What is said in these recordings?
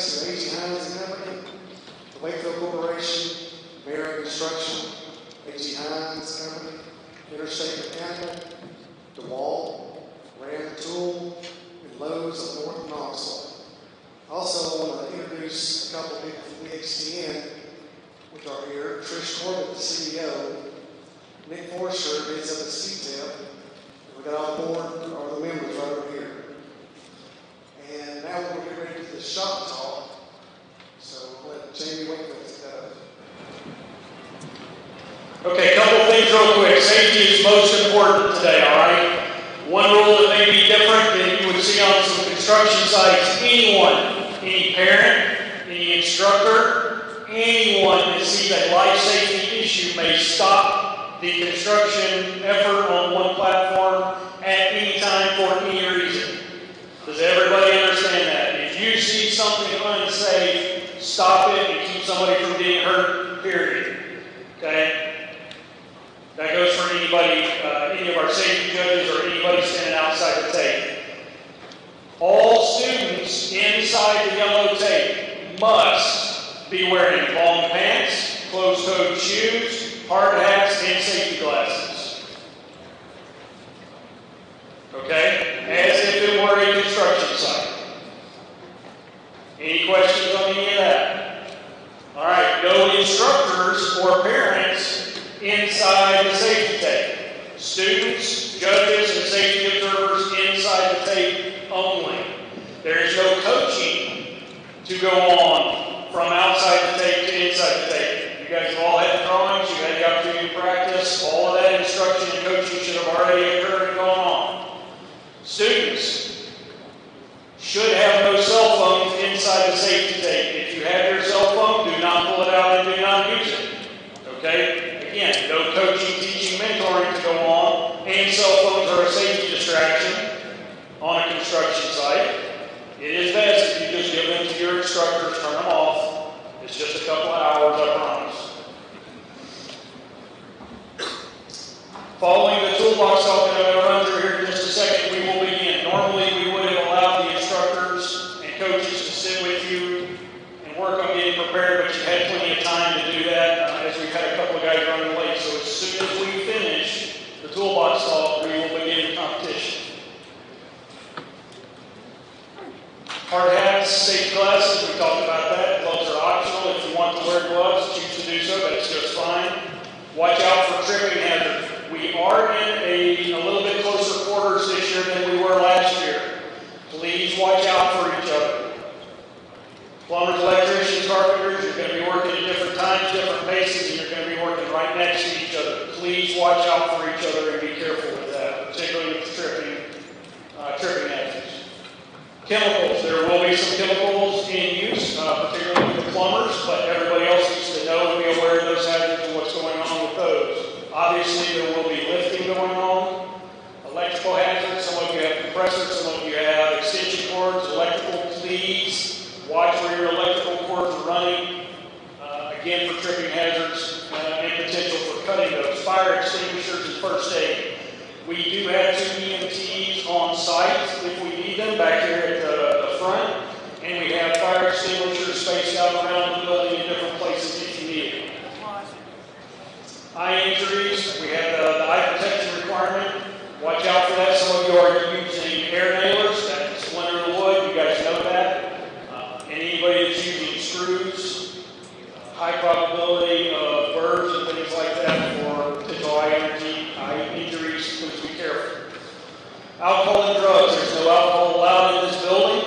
thanks to A.G. Hines and Company, the Wakefield Corporation, Marion Construction, A.G. Hines Company, Interstate Mechanical, DeWalt, Ram Tool, and Lowe's of North Knoxville. Also, I want to introduce a couple of people from BXTN, which are here. Trish Corbett, the CEO. Nick Forster heads up at CTEP. We got on board are the members right over here. And now we're going to get ready to do the shop talk. So we'll let Jamie Wakefield take that over. Okay, a couple of things real quick. Safety is most important today, all right? One rule that may be different than you would see on some construction sites. Anyone, any parent, any instructor, anyone that sees a life safety issue may stop the construction effort on one platform at any time for any reason. Does everybody understand that? If you see something unsafe, stop it and keep somebody from getting hurt, period. Okay? That goes for anybody, any of our safety judges or anybody standing outside the tape. All students inside the yellow tape must be wearing long pants, closed-toed shoes, hard hats, and safety glasses. Okay? As if it were a construction site. Any questions on any of that? All right, no instructors or parents inside the safety tape. Students, judges, and safety observers inside the tape only. There is no coaching to go on from outside the tape to inside the tape. You guys have all had the drawings, you've had the opportunity to practice. All of that instruction and coaching should have already occurred and gone on. Students should have no cell phones inside the safety tape. If you have your cell phone, do not pull it out and do not use it. Okay? Again, no coaching, teaching, mentoring to go on, and cell phones are a safety distraction on a construction site. It is best if you just give them to your instructors, turn them off. It's just a couple of hours, I promise. Following the toolbox talk that I'm going to run through here in just a second, we will begin. Normally, we would have allowed the instructors and coaches to sit with you and work on getting prepared, but you had plenty of time to do that, as we've had a couple of guys running late. So as soon as we finish the toolbox talk, we will begin the competition. Hard hats, safety glasses, we talked about that. Gloves are optional. If you want to wear gloves, choose to do so, that's just fine. Watch out for tripping hazards. We are in a little bit closer quarters this year than we were last year. Please watch out for each other. Plumbers, electricians, carpenters, you're going to be working at different times, different paces, and you're going to be working right next to each other. Please watch out for each other and be careful with that, particularly with tripping hazards. Chemicals, there will be some chemicals in use, particularly with the plumbers, but everybody else needs to know and be aware of those hazards and what's going on with those. Obviously, there will be lifting going on, electrical hazards. Some of you have compressors, some of you have extension cords, electrical pleats. Watch where your electrical cords are running. Again, for tripping hazards and potential for cutting those. Fire extinguishers and first aid. We do have 2 EMTs on site if we need them back here at the front. And we have fire extinguishers spaced out around the building in different places if you need them. Eye injuries, we have the eye protection requirement. Watch out for that. Some of you are using air nailers. That can splinter the wood. You guys know that. And anybody that's using screws, high probability of burrs and things like that for potential eye injuries. Please be careful. Alcohol and drugs. There's no alcohol allowed in this building.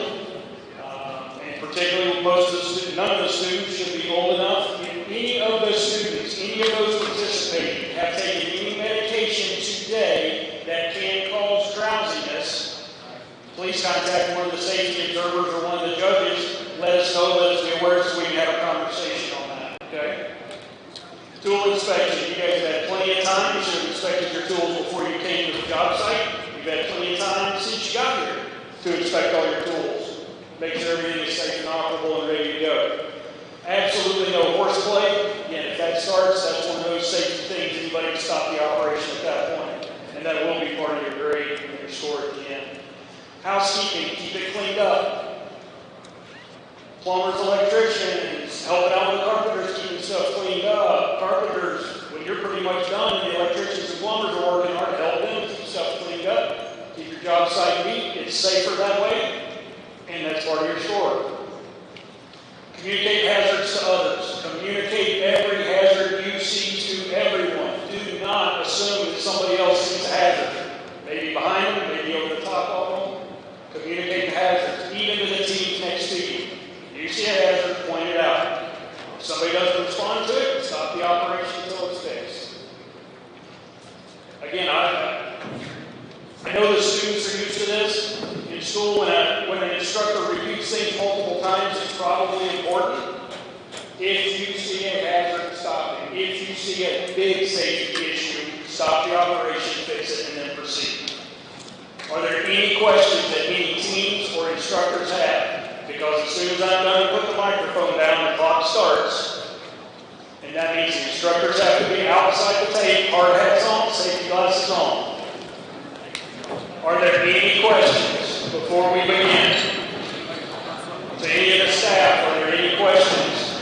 And particularly most of the students, none of the students should be old enough. If any of the students, any of those participating, have taken any medication today that can cause drowsiness, please contact one of the safety observers or one of the judges. Let us know, let us be aware so we can have a conversation on that, okay? Tool inspection. You guys have had plenty of time. You should have inspected your tools before you came to the job site. You've had plenty of time since you got here to inspect all your tools. Make sure everything is safe and operable and ready to go. Absolutely no horseplay. Again, if that starts, that's one of those safety things. Anybody can stop the operation at that point. And that will be part of your grade and your score at the end. Housekeeping. Keep it cleaned up. Plumbers, electricians, helping out with carpenters, keeping stuff cleaned up. Carpenters, when you're pretty much done, the electricians and plumbers are working hard to help them keep stuff cleaned up. Keep your job site neat, it's safer that way, and that's part of your store. Communicate hazards to others. Communicate every hazard you see to everyone. Do not assume that somebody else sees a hazard. Maybe behind them, maybe over the top of them. Communicate the hazards, even to the teams next to you. You see a hazard, point it out. If somebody doesn't respond to it, stop the operation until it's fixed. Again, I know the students are used to this. In school, when an instructor repeats things multiple times, it's probably important. If you see a hazard, stop it. If you see a big safety issue, stop the operation, fix it, and then proceed. Are there any questions that any teams or instructors have? Because as soon as I'm done, put the microphone down, the clock starts. And that means the instructors have to be outside the tape, hard hats on, safety glasses on. Are there any questions before we begin? To any of the staff, are there any questions?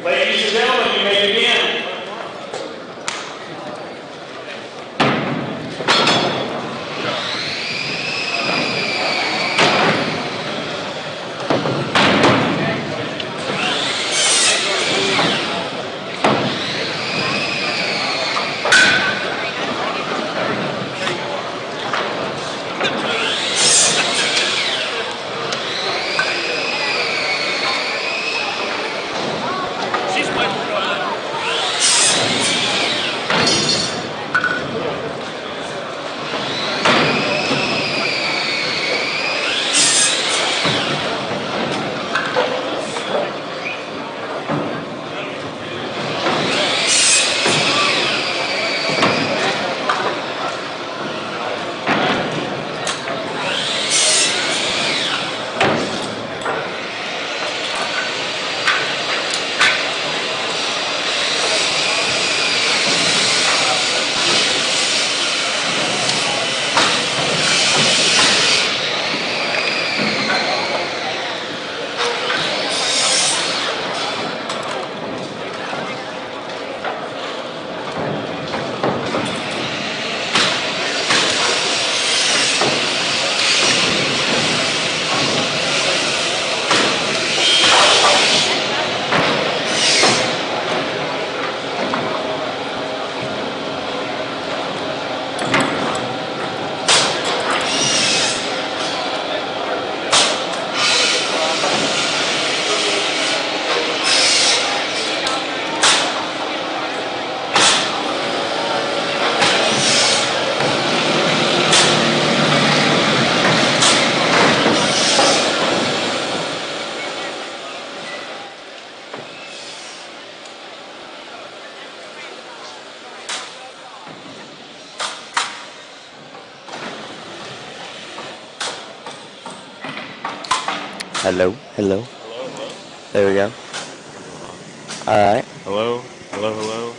Ladies and gentlemen, you may begin. Hello, hello. Hello, hello. There we go. All right. Hello, hello, hello.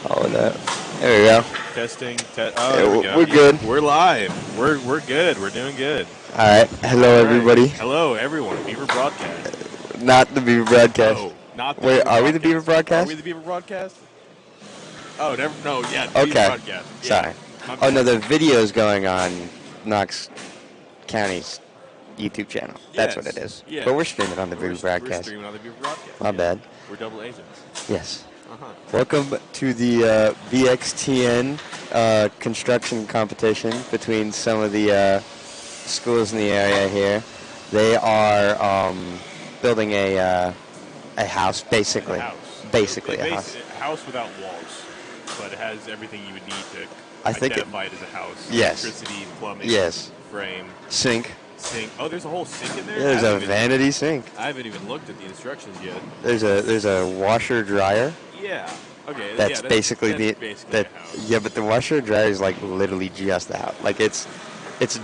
All of that. There we go. Testing. Yeah, There we go. we're good. We're live. We're good. We're doing good. All right. Hello, All right. everybody. Hello, everyone. Beaver Broadcast. Not the Beaver Broadcast. Oh, not the Wait, Beaver are we the Beaver Broadcast? Are we the Beaver Broadcast? Oh, never. No, yeah. The Beaver Okay. Broadcast. Yeah. Sorry. My Oh, no, bad. the video's going on Knox County's YouTube channel. That's what Yes. it is. Yeah. But we're streaming on the We're Beaver Broadcast. streaming on the Beaver Broadcast. My yeah. bad. We're double agents. Yes. Uh-huh. Welcome to the BXTN construction competition between some of the schools in the area here. They are building a house, basically. A house. Basically a house. A house without walls, but it has everything you would need to I think identify it as a house. Yes. Electricity, plumbing, Yes. frame, Sink. sink. Oh, there's a whole sink in there? Yeah, there's I a haven't even- vanity sink. I haven't even looked at the instructions yet. There's a washer dryer. Yeah. Okay. That's yeah, basically that's basically that. a house. Yeah, but the washer dryer is like literally just the house. Like it's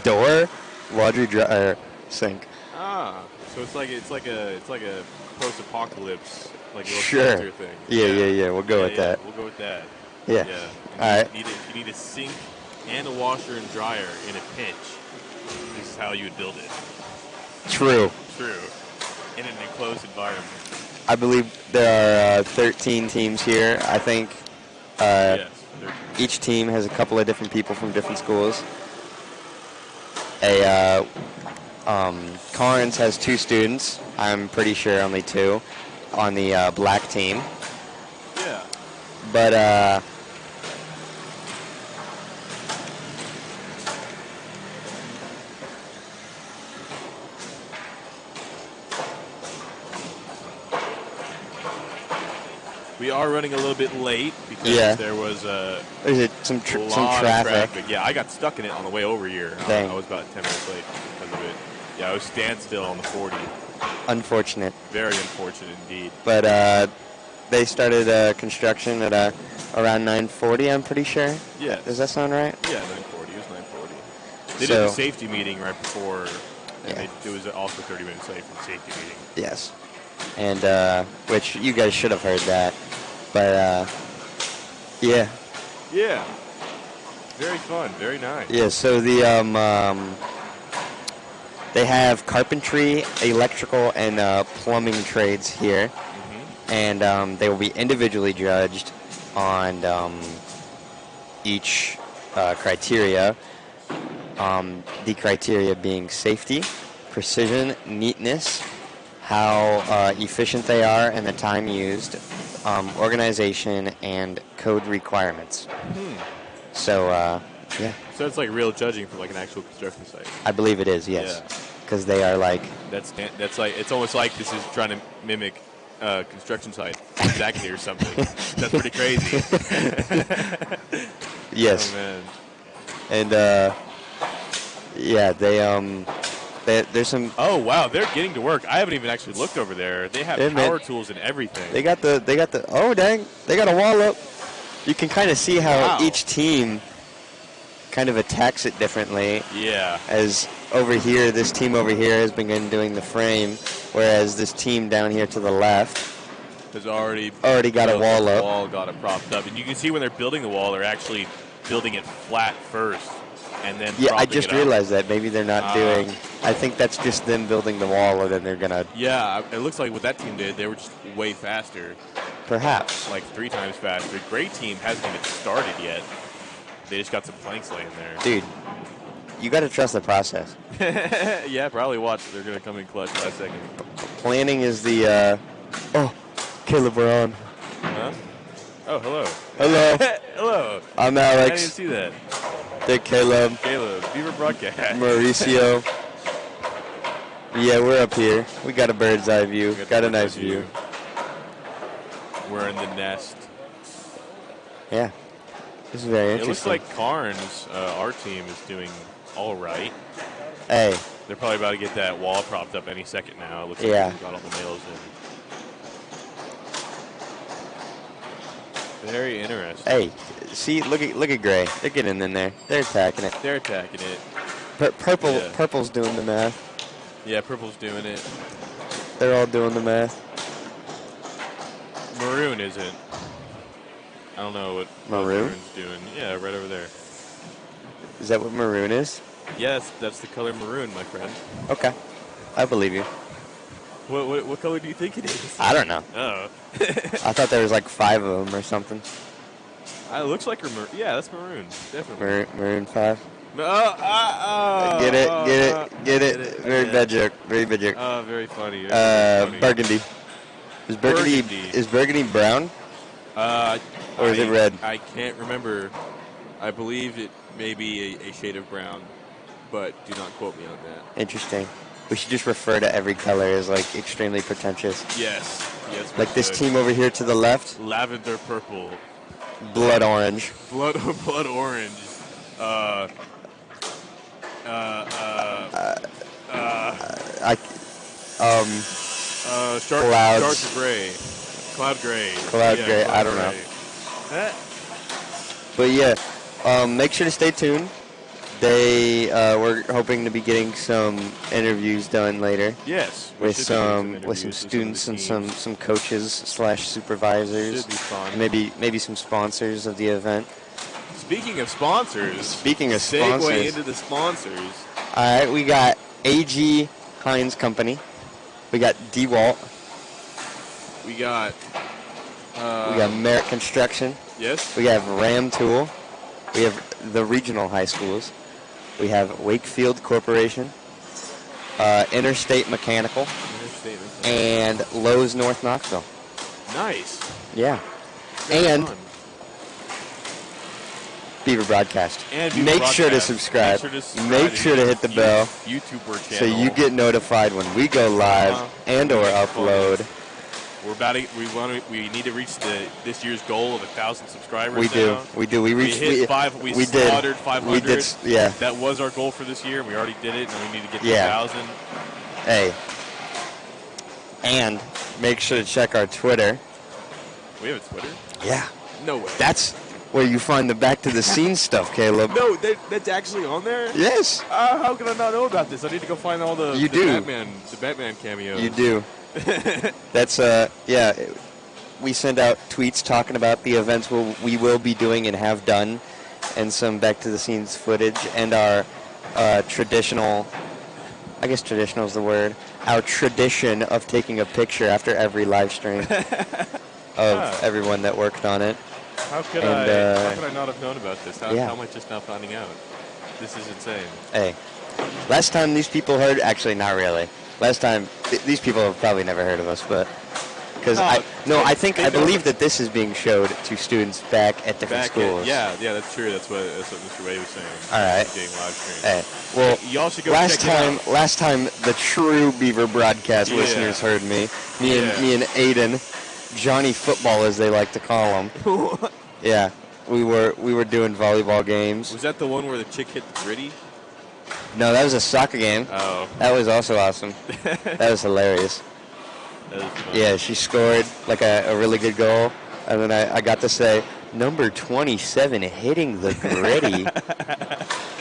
door, laundry dryer, sink. Ah. So it's like a post-apocalypse like little Sure. shelter thing. Yeah. We'll go with that. We'll go with that. Yeah. Yeah. All right. You need a sink and a washer and dryer in a pinch. is how you would build it. True. True. In an enclosed environment. I believe there are 13 teams here. I think Yes. each team has a couple of different people from different schools. Carnes has 2 students. I'm pretty sure only 2 on the black team. Yeah. But we are running a little bit late because there was there's some traffic. Yeah, I got stuck in it on the way over here. Dang. I was about 10 minutes late because of it. Yeah, I was standstill on the 40. Unfortunate. Very unfortunate indeed. But they started construction at around 9:40. I'm pretty sure. Yeah. Does that sound right? Yeah, 9:40. It was 9:40. They did the safety meeting right before, and it was also 30 minutes late from the safety meeting. Yes. And which you guys should have heard that. But yeah. Yeah. Very fun. Very nice. Yeah. So the they have carpentry, electrical, and plumbing trades here, and they will be individually judged on each criteria. The criteria being safety, precision, neatness, how efficient they are, and the time used, organization, and code requirements. So, yeah. So it's like real judging for like an actual construction site. I believe it is, yes. Because they are like... That's like, it's almost like this is trying to mimic construction site exactly or something. That's pretty crazy. Yes. Oh, man. And, yeah, there's some... Oh, wow, they're getting to work. I haven't even actually looked over there. They have power tools and everything. They got the, oh, dang, they got a wall up. You can kind of see how each team kind of attacks it differently. Yeah. As over here, this team over here has been doing the frame, whereas this team down here to the left has already got a wall up. Wall got it propped up, and you can see when they're building the wall, they're actually building it flat first, and then I just realized that maybe they're not doing. I think that's just them building the wall, and then they're gonna. Yeah, it looks like what that team did. They were just way faster. Perhaps. Like 3 times faster. Great team hasn't even started yet. They just got some planks laying there. Dude, you got to trust the process. Yeah, probably watch. They're going to come in clutch last second. Planning is the... oh, Caleb, we're on. Huh? Oh, hello. Hello. Hello. I'm Alex. I didn't see that. They're Caleb. Caleb, Beaver Broadcast. Mauricio. Yeah, we're up here. We got a bird's eye view. Got a nice view. We're in the nest. Yeah. This is very interesting. It looks like Carnes, our team, is doing all right. Hey. They're probably about to get that wall propped up any second now. It looks like they've got all the nails in. Very interesting. Hey, see, look at Gray. They're getting in there. They're attacking it. They're attacking it. Purple's doing the math. Yeah, purple's doing it. They're all doing the math. Maroon isn't. I don't know what Maroon's doing. Yeah, right over there. Is that what maroon is? Yes, that's the color maroon, my friend. Okay, I believe you. What color do you think it is? I don't know. Oh. I thought there was like 5 of them or something. It looks like yeah, that's maroon, definitely. Maroon 5. Get it. Very bad joke. Oh, very funny. Burgundy. Is burgundy brown? Or is it red? I can't remember. I believe it may be a shade of brown, but do not quote me on that. Interesting. We should just refer to every color as like extremely pretentious. Yes. Like this team over here to the left. Lavender purple. Blood orange. Blood orange. Shark gray. Cloud gray. Gray. I don't know. But yeah, make sure to stay tuned. We're hoping to be getting some interviews done later. Yes. With some students and some coaches / supervisors. Should be fun. Maybe some sponsors of the event. Speaking of sponsors. Segue into the sponsors. All right, we got A.G. Heinz Company. We got DeWalt. We got. We got Merritt Construction. Yes. We have Ram Tool. We have the regional high schools. We have Wakefield Corporation, Interstate Mechanical, and Lowe's North Knoxville. Nice. Yeah. Very And fun. Beaver Broadcast. And Beaver Make Broadcast. sure to subscribe. Make sure to subscribe Make sure to hit the bell YouTuber so channel. you get notified when we go live and or upload. We're about to. We need to reach this year's goal of 1,000 subscribers. We do. now. We reached. We hit five. We did. slaughtered 500. We did. Yeah. That was our goal for this year. We already did it, and we need to get to Yeah. 1,000. Hey. And make sure to check our Twitter. We have a Twitter? Yeah. No way. That's where you find the back to the scenes stuff, Caleb. No, that's actually on there. Yes. How can I not know about this? I need to go find all the You do. Batman cameos. You do. That's yeah. We send out tweets talking about the events we will be doing and have done, and some back to the scenes footage, and our traditional. I guess traditional is the word. Our tradition of taking a picture after every live stream of everyone that worked on it. How could And, how could I not have known about this? How am I just now finding out? This is insane. Hey, last time these people heard, actually not really. Last time, these people have probably never heard of us, but because I believe that this is being showed to students back at different schools. Yeah, that's true. That's what Mr. Wade was saying. All right. Getting live stream. Hey, well, y'all should go last check it out. Last time the true Beaver Broadcast listeners heard me. Me and Aiden, Johnny Football as they like to call him. Yeah, we were doing volleyball games. Was that the one where the chick hit the gritty? No, that was a soccer game. Oh. That was also awesome. That was hilarious. That was fun. Yeah, she scored like a really good goal, and then I got to say number 27 hitting the gritty.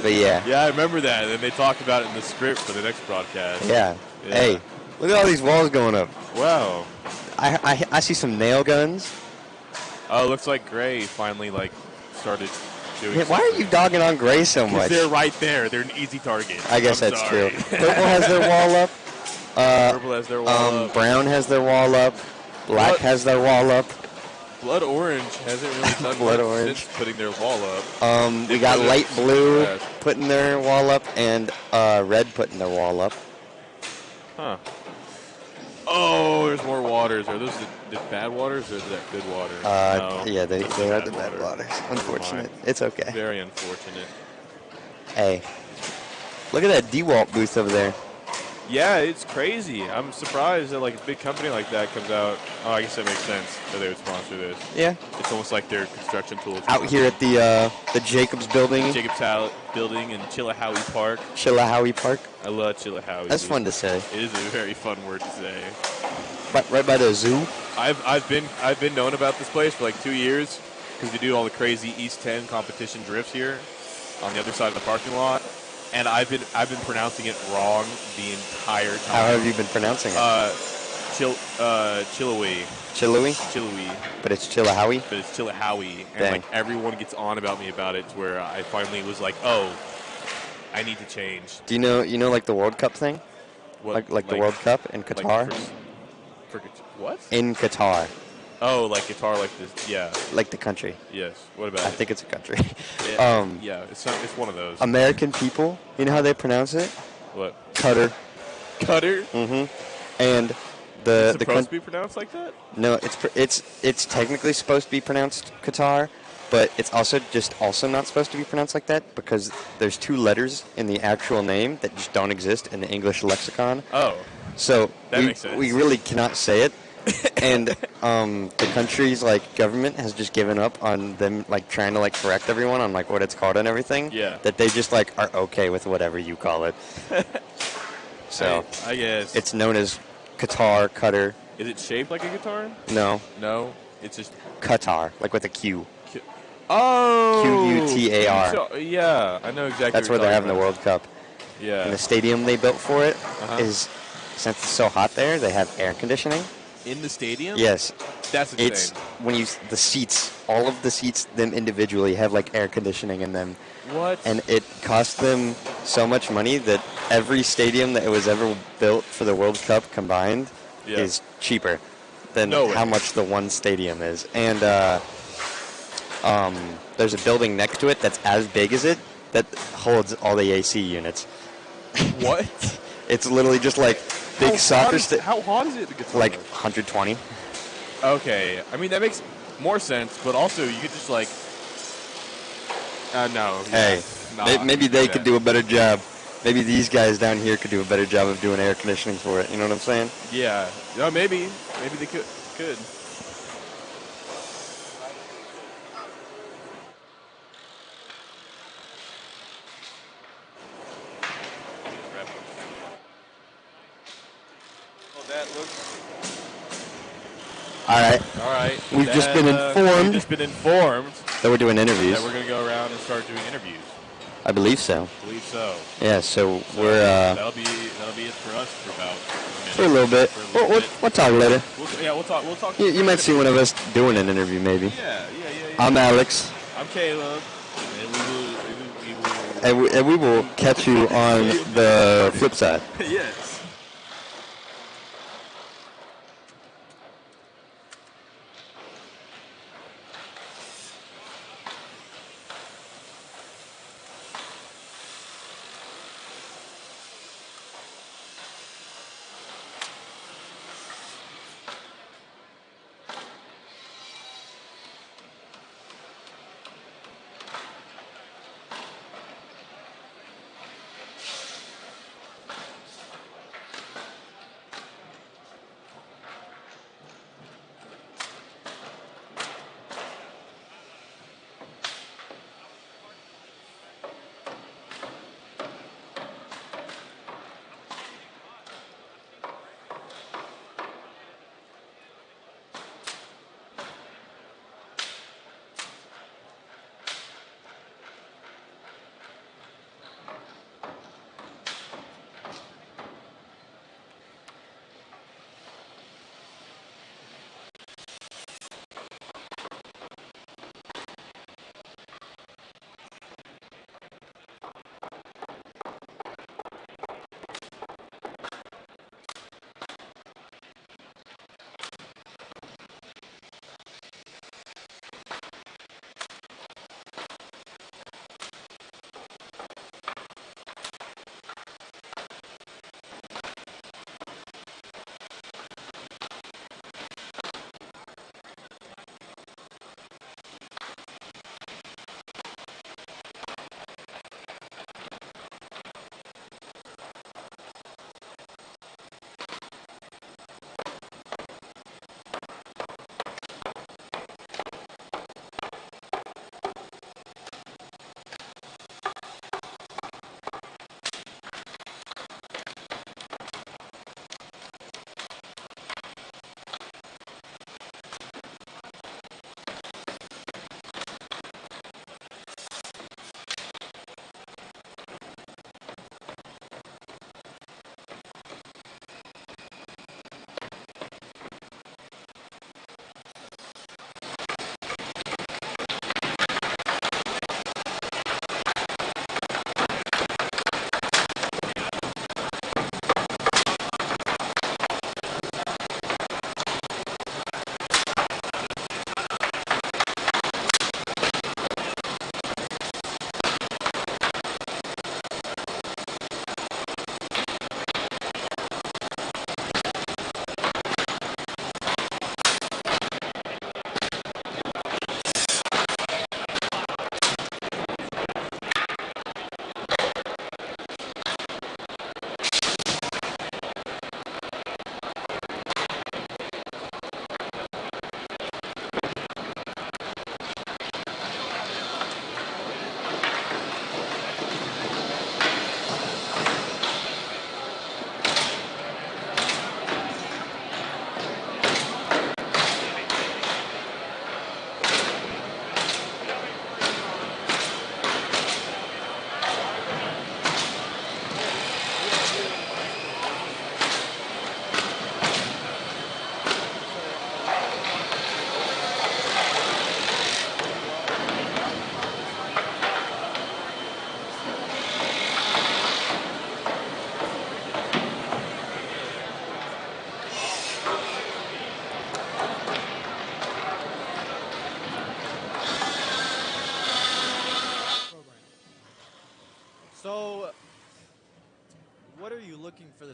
But yeah. Yeah, I remember that, and they talked about it in the script for the next broadcast. Yeah. Hey, look at all these walls going up. Wow. I see some nail guns. Oh, it looks like Gray finally started doing. Yeah, why are you dogging on Gray so much? They're right there. They're an easy target. I guess I'm that's sorry. true. Purple has their wall up. Purple has their wall up. Brown has their wall up. Black has their wall up. Blood Orange hasn't really done Blood much Orange. since putting their wall up. We got light blue Yeah. putting their wall up, and red putting their wall up. Huh. Oh, there's more waters. Are those the bad waters or is that good water? No, Yeah, they those are the bad waters. Unfortunate. It's okay. Very unfortunate. Hey, look at that DeWalt booth over there. Yeah, it's crazy. I'm surprised that a big company like that comes out. Oh, I guess that makes sense that they would sponsor this. Yeah. It's almost like their construction tools. Out here at the Jacobs building. Jacobs Building in Chillicothe Park. Chillicothe Park. I love Chillicothe. That's fun to say. It is a very fun word to say. Right by the zoo. I've been known about this place for 2 years because we do all the crazy East 10 competition drifts here on the other side of the parking lot, and I've been pronouncing it wrong the entire time. How have you been pronouncing it? Chilliwahe. Chilliwahe? But it's Chillicothe? But it's Chillicothe. And Dang. everyone gets on about me about it to where I finally was like, oh, I need to change. Do you know like the World Cup thing? What, Like the World Cup in Qatar? What? In Qatar. Oh, like guitar like this. Yeah. Like the country. Yes. What about I it? think it's a country. Yeah, it's one of those. American people, you know how they pronounce it? What? Cutter. Cutter? Mm-hmm. And Is the it supposed to be pronounced like that? No, it's technically supposed to be pronounced Qatar, but it's also not supposed to be pronounced like that because there's 2 letters in the actual name that just don't exist in the English lexicon. Oh. So That makes sense. we really cannot say it. And the country's government has just given up on them trying to correct everyone on what it's called and everything. Yeah. That they just are okay with whatever you call it. So I guess it's known as Qatar, Cutter. Is it shaped like a guitar? No, It's just Qatar, with a Q. Oh. Q-U-T-A-R. So, yeah, I know exactly. That's where they're having the World Cup. Yeah. And the stadium they built for it is, since it's so hot there, they have air conditioning. In the stadium? Yes. That's insane. It's when the seats, all of the seats, them individually have air conditioning in them. What? And it costs them so much money that every stadium that was ever built for the World Cup combined Yeah. is cheaper than No way. how much the one stadium is. And there's a building next to it that's as big as it that holds all the AC units. What? It's literally just like big soccer How hot is it to get to like this? 120. Okay, I mean that makes more sense, but also you could just like. No. Hey, maybe they could do a better job. Maybe these guys down here could do a better job of doing air conditioning for it. You know what I'm saying? Yeah. No, maybe they could. Well, that looks. All right. All right. We've just been informed. We've just been informed That we're doing interviews. that we're gonna go around and start doing interviews. I believe so. I believe so. Yeah. So So we're that'll be it for us for about for a little bit. For a little bit. We'll talk later. We'll talk. We'll talk. You might see one of us doing an interview, maybe. Yeah. I'm Alex, I'm Caleb, and and we will catch you on the flip side. yes.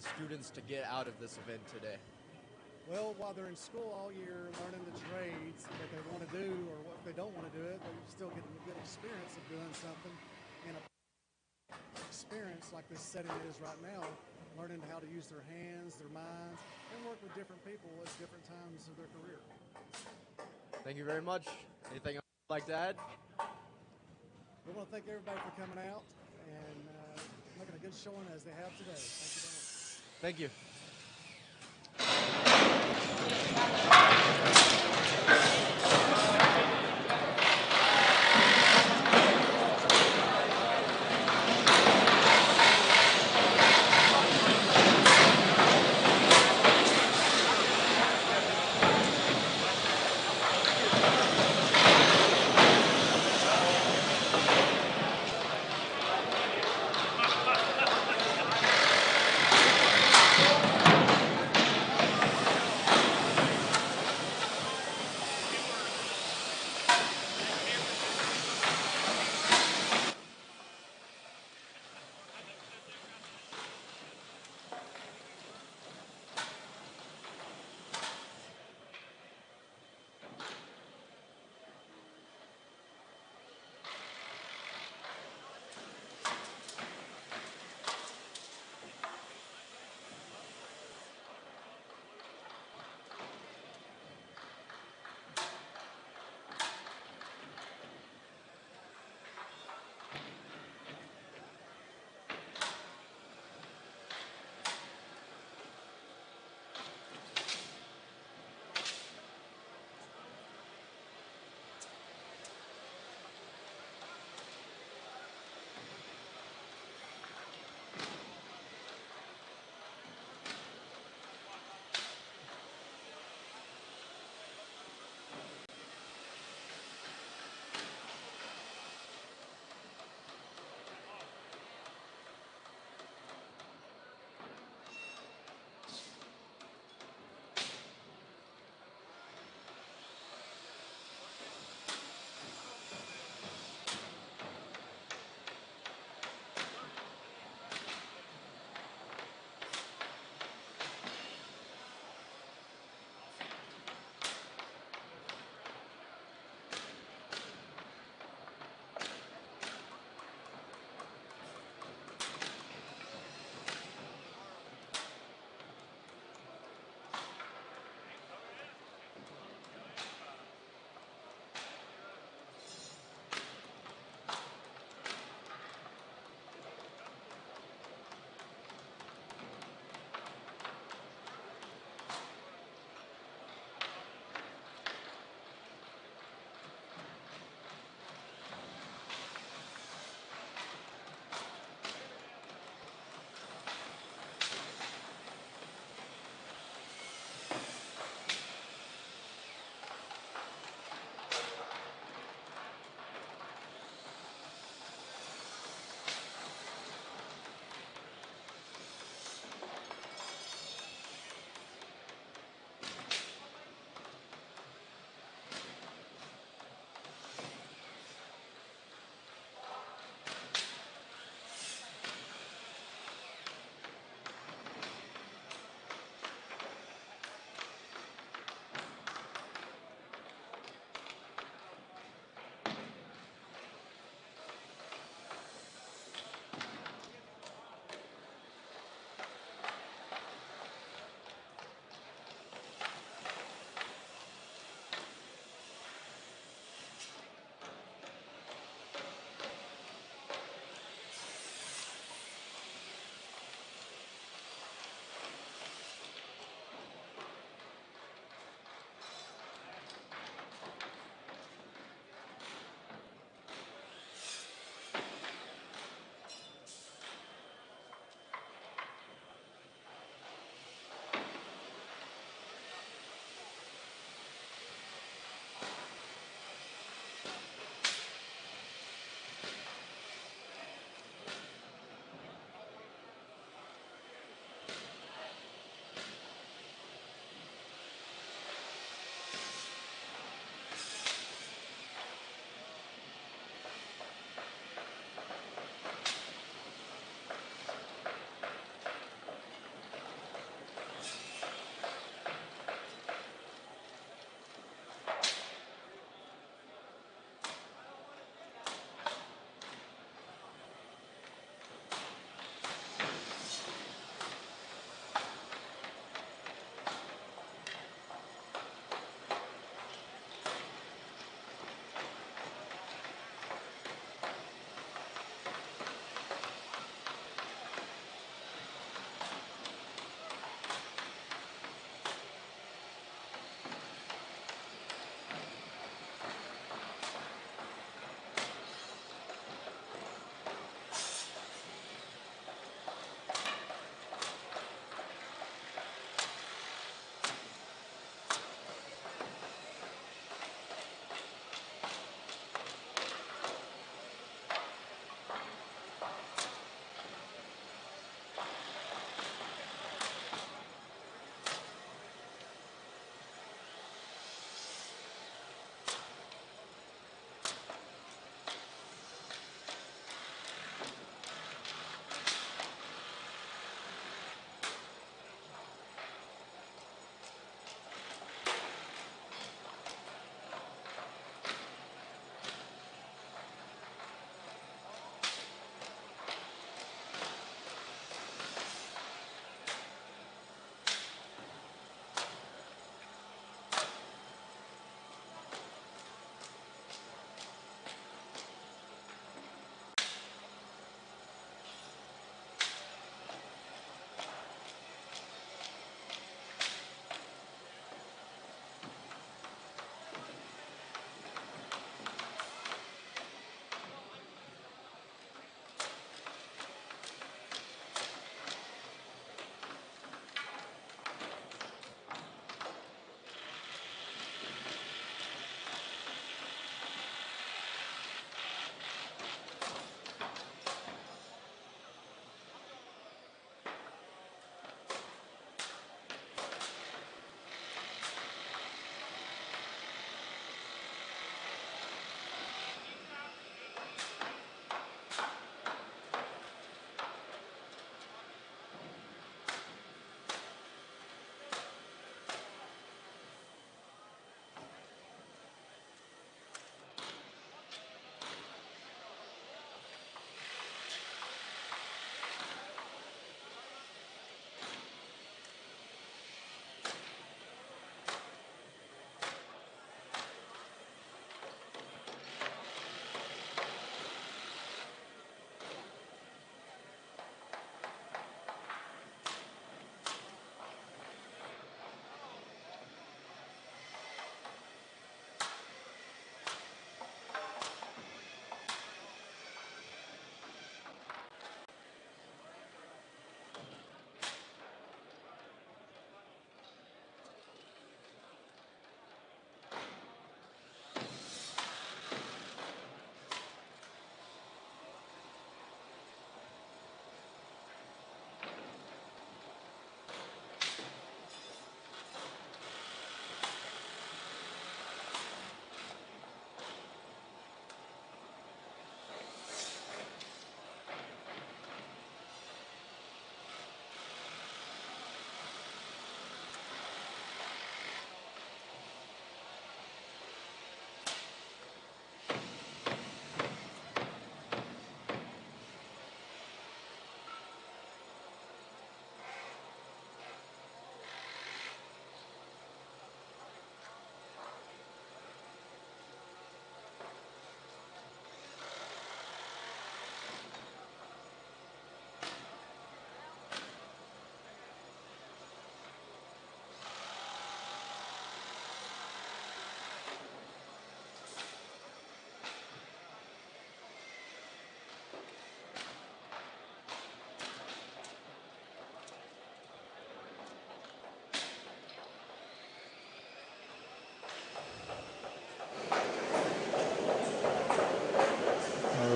the students to get out of this event today? Well, while they're in school all year learning the trades that they want to do or what they don't want to do it, they're still getting a good experience of doing something in a experience like this setting is right now, learning how to use their hands, their minds, and work with different people at different times of their career. Thank you very much. Anything else you'd like to add? We want to thank everybody for coming out and making a good showing as they have today. Thank you very much. Thank you.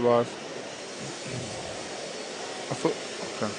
live. Okay.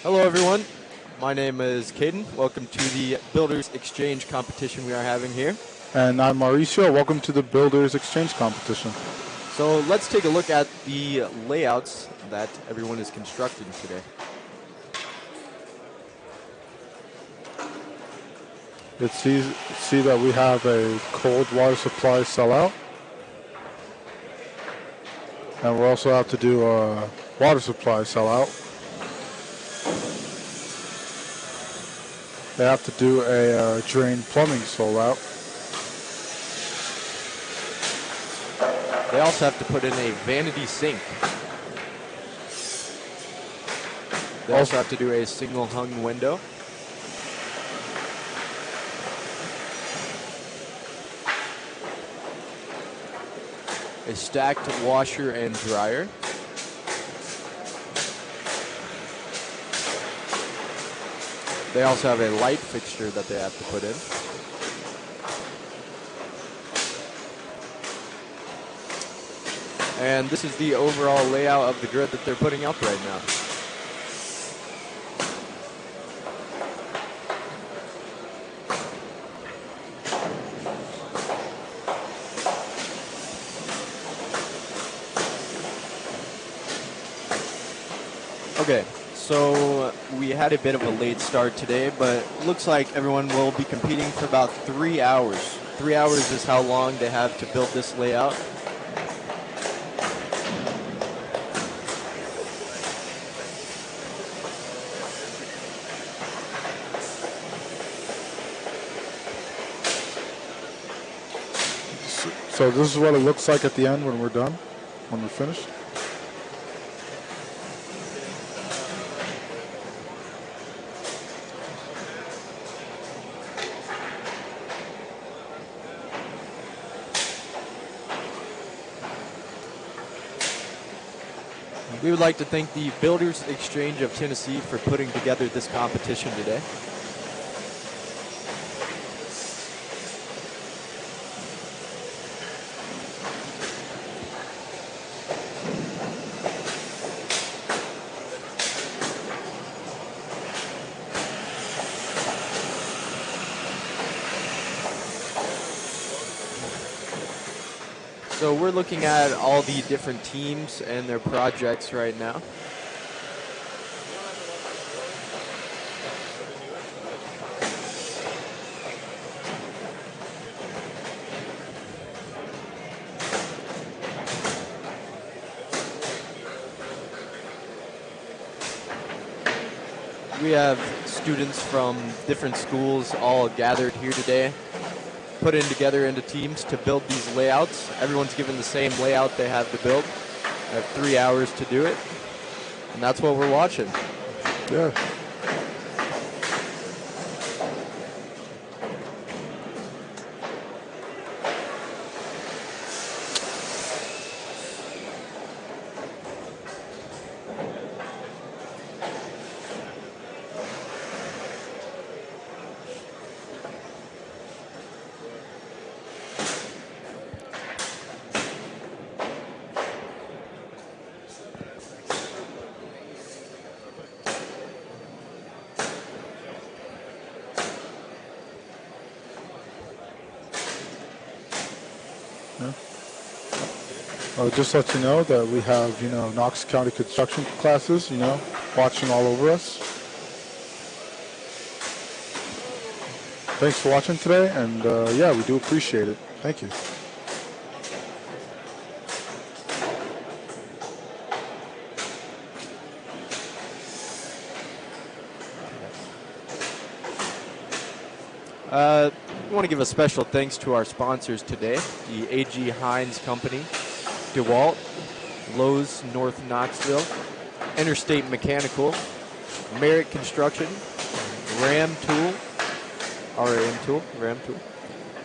Hello, everyone. My name is Caden. Welcome to the Builders Exchange competition we are having here. And I'm Mauricio. Welcome to the Builders Exchange competition. So let's take a look at the layouts that everyone is constructing today. Let's see that we have a cold water supply sellout. And we'll also have to do a water supply sellout. They have to do a drain plumbing sellout. They also have to put in a vanity sink. They also have to do a single hung window. A stacked washer and dryer. They also have a light fixture that they have to put in. And this is the overall layout of the grid that they're putting up right now. Okay, so we had a bit of a late start today, but looks like everyone will be competing for about 3 hours. 3 hours is how long they have to build this layout. So this is what it looks like at the end when we're done, when we're finished. We would like to thank the Builders Exchange of Tennessee for putting together this competition today. So we're looking at all the different teams and their projects right now. We have students from different schools all gathered here today, put in together into teams to build these layouts. Everyone's given the same layout they have to build. They have 3 hours to do it, and that's what we're watching. Yeah. Yeah. Just let you know that we have, Knox County construction classes, watching all over us. Thanks for watching today, and yeah, we do appreciate it. Thank you. We want to give a special thanks to our sponsors today, the A.G. Hines Company, DeWalt, Lowe's North Knoxville, Interstate Mechanical, Merritt Construction, RAM Tool,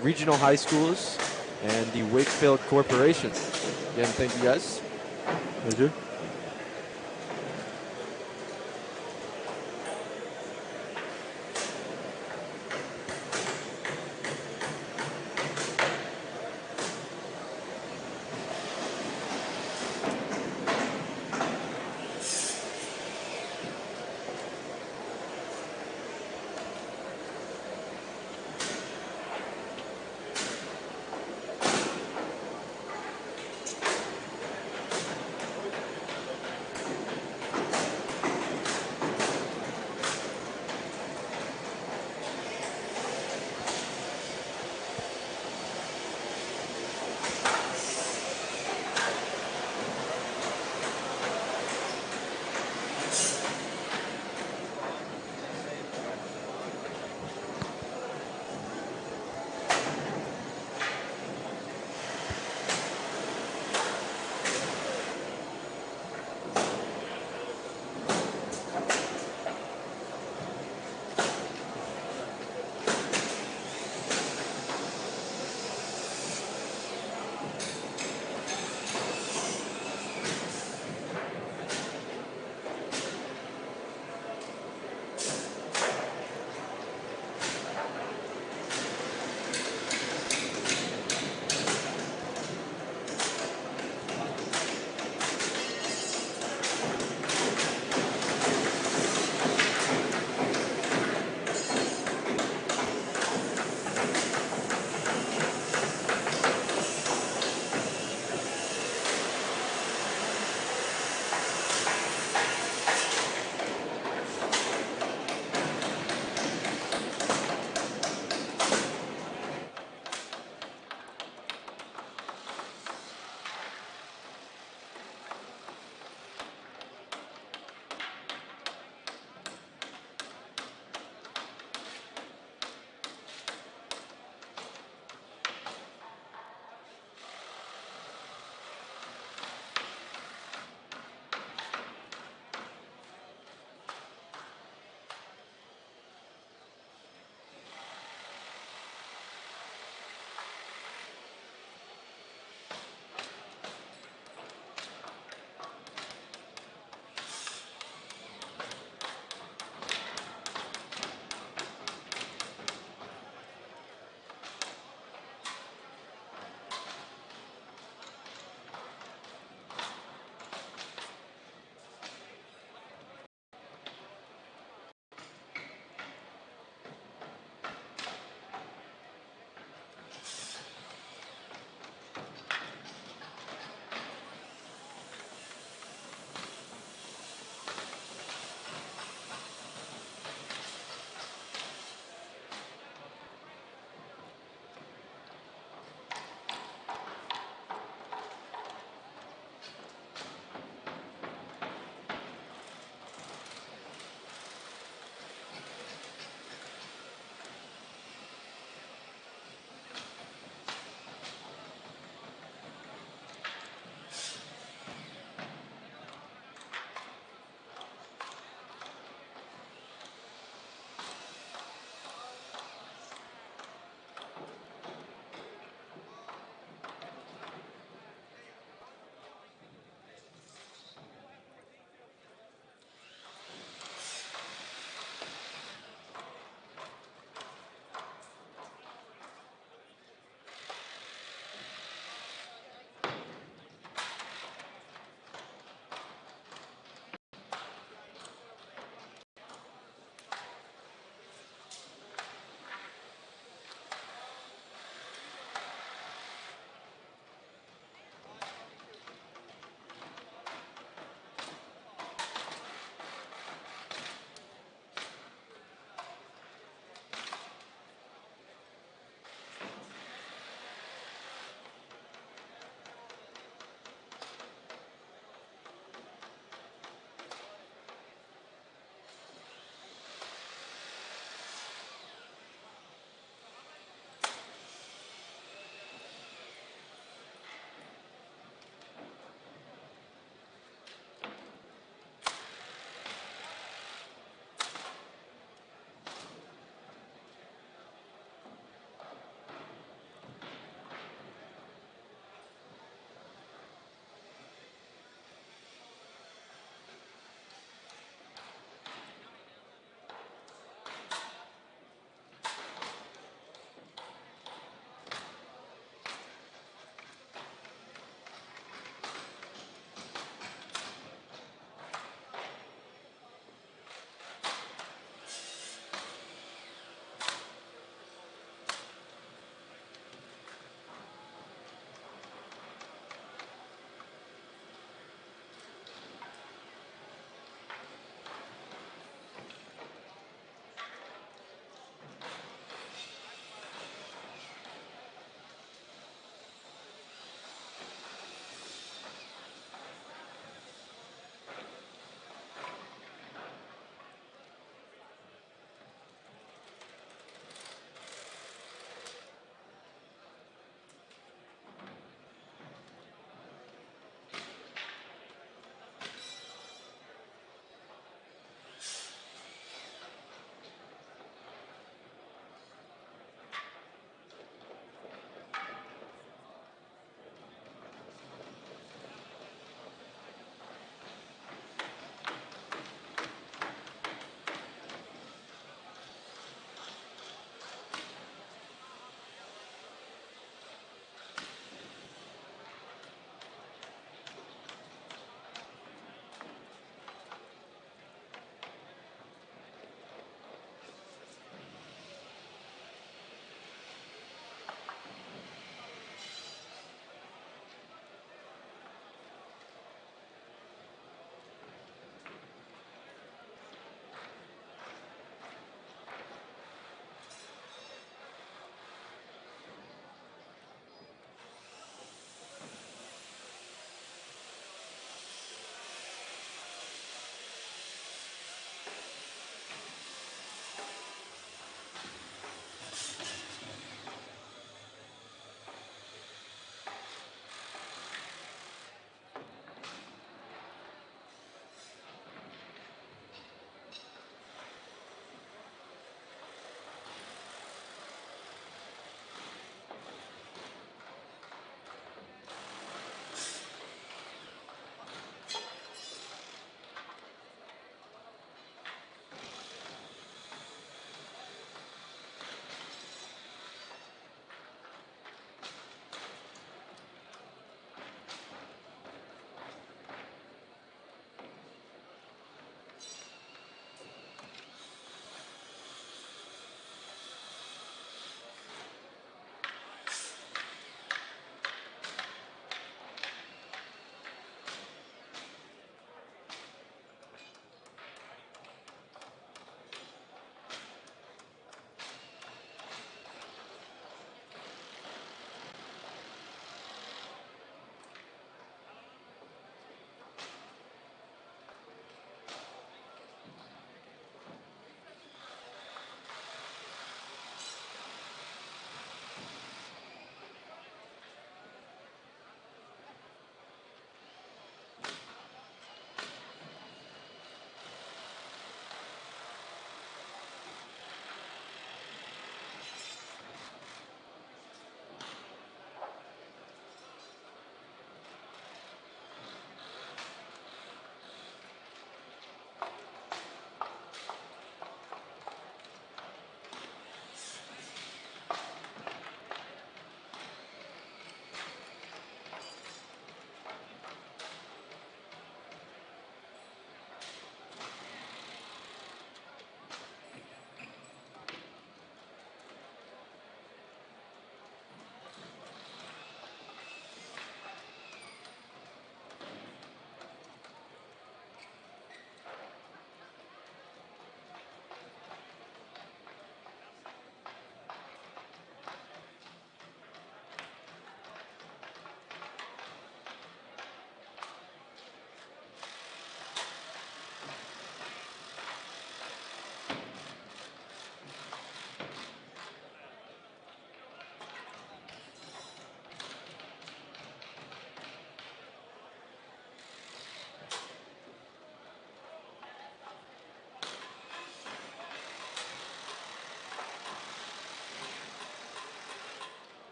Regional High Schools, and the Wakefield Corporation. Again, thank you guys. Thank you.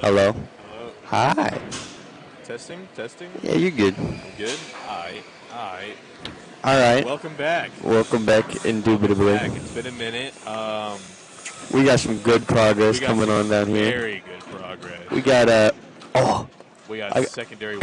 Hello. Hello. Hi. Testing. Yeah, you're good. I'm good. I. All right. Welcome back. Welcome back, indubitably. Back. It's been a minute. We got some good progress We got coming some on down here. Very good progress. We got We got I- secondary.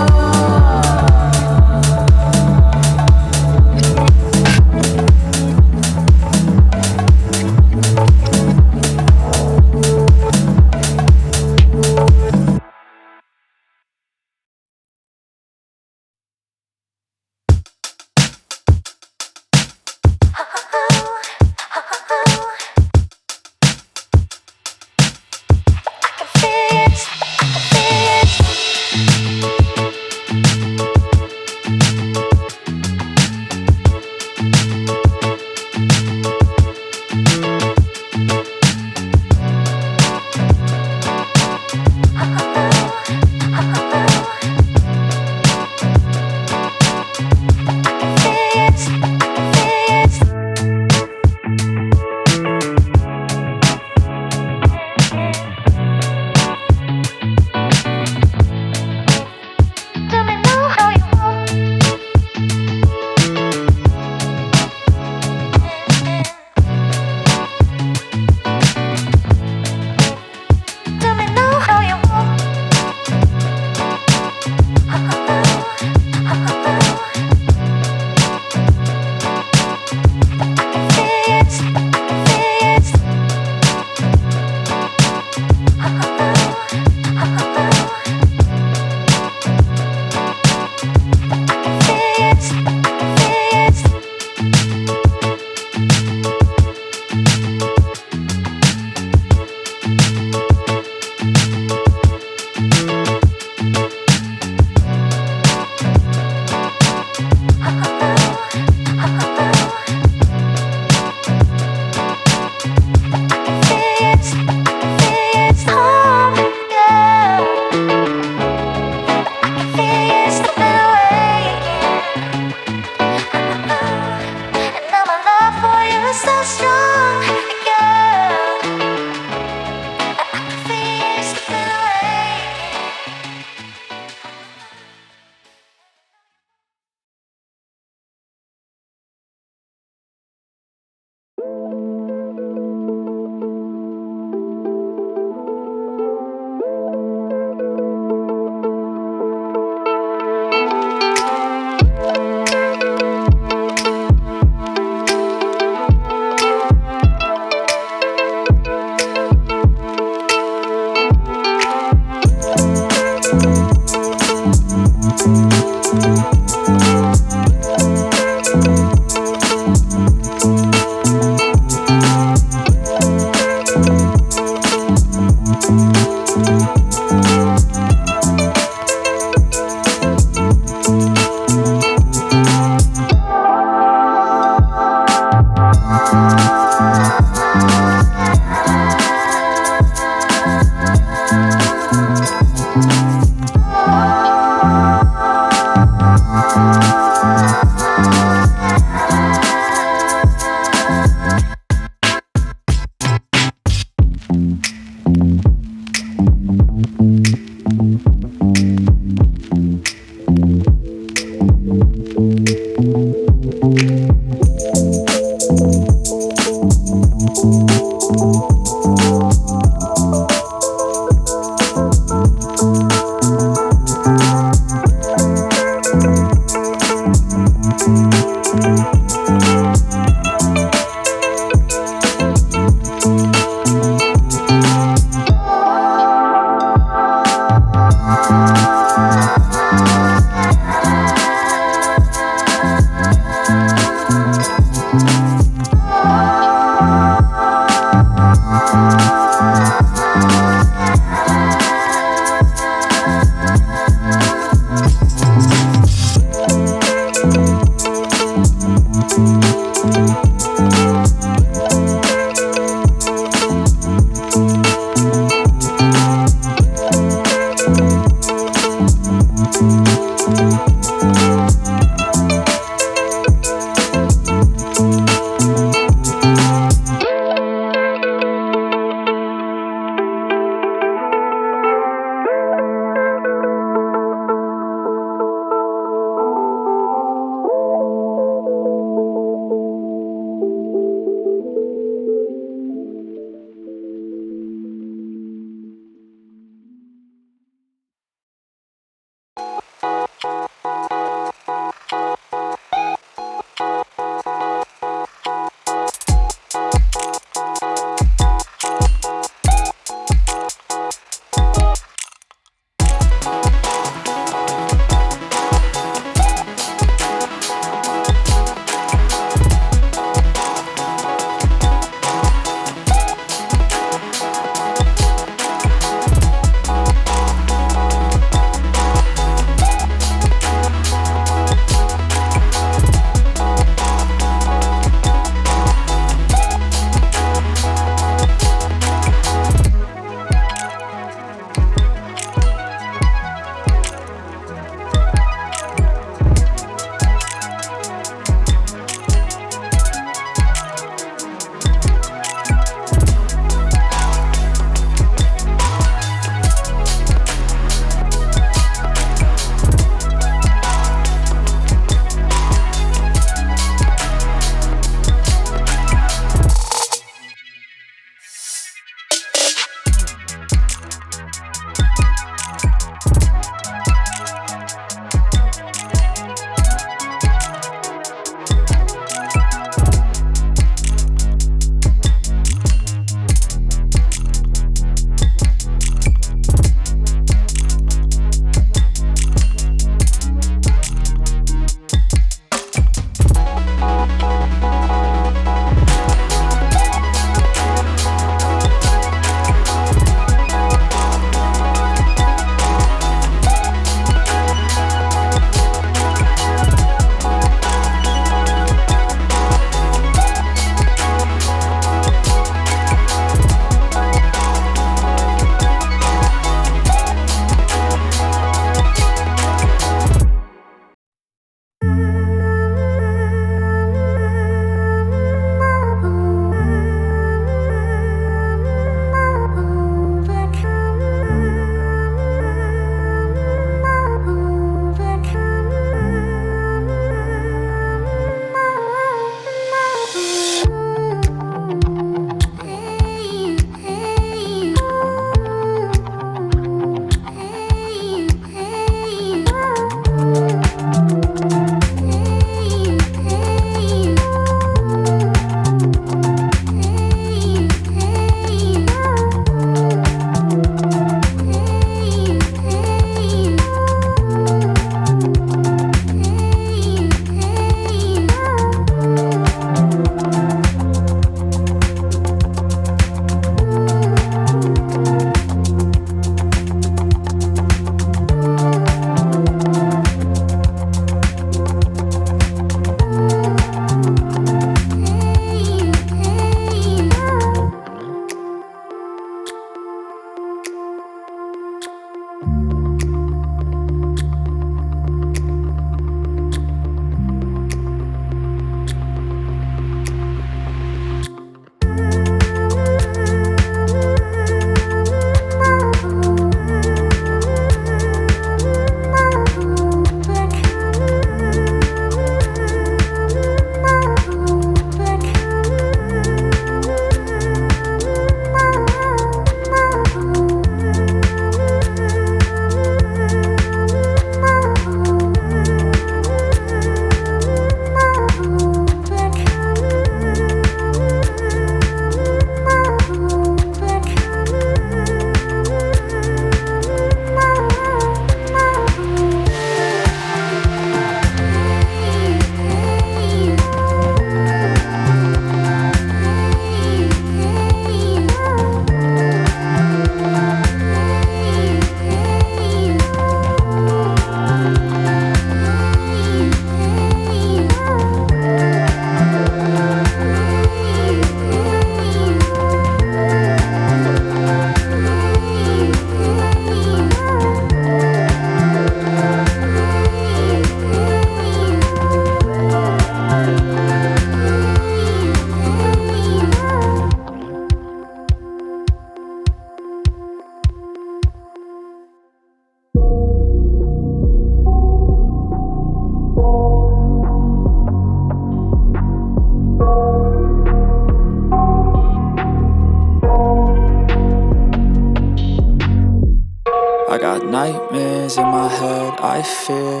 nightmares in my head, I fear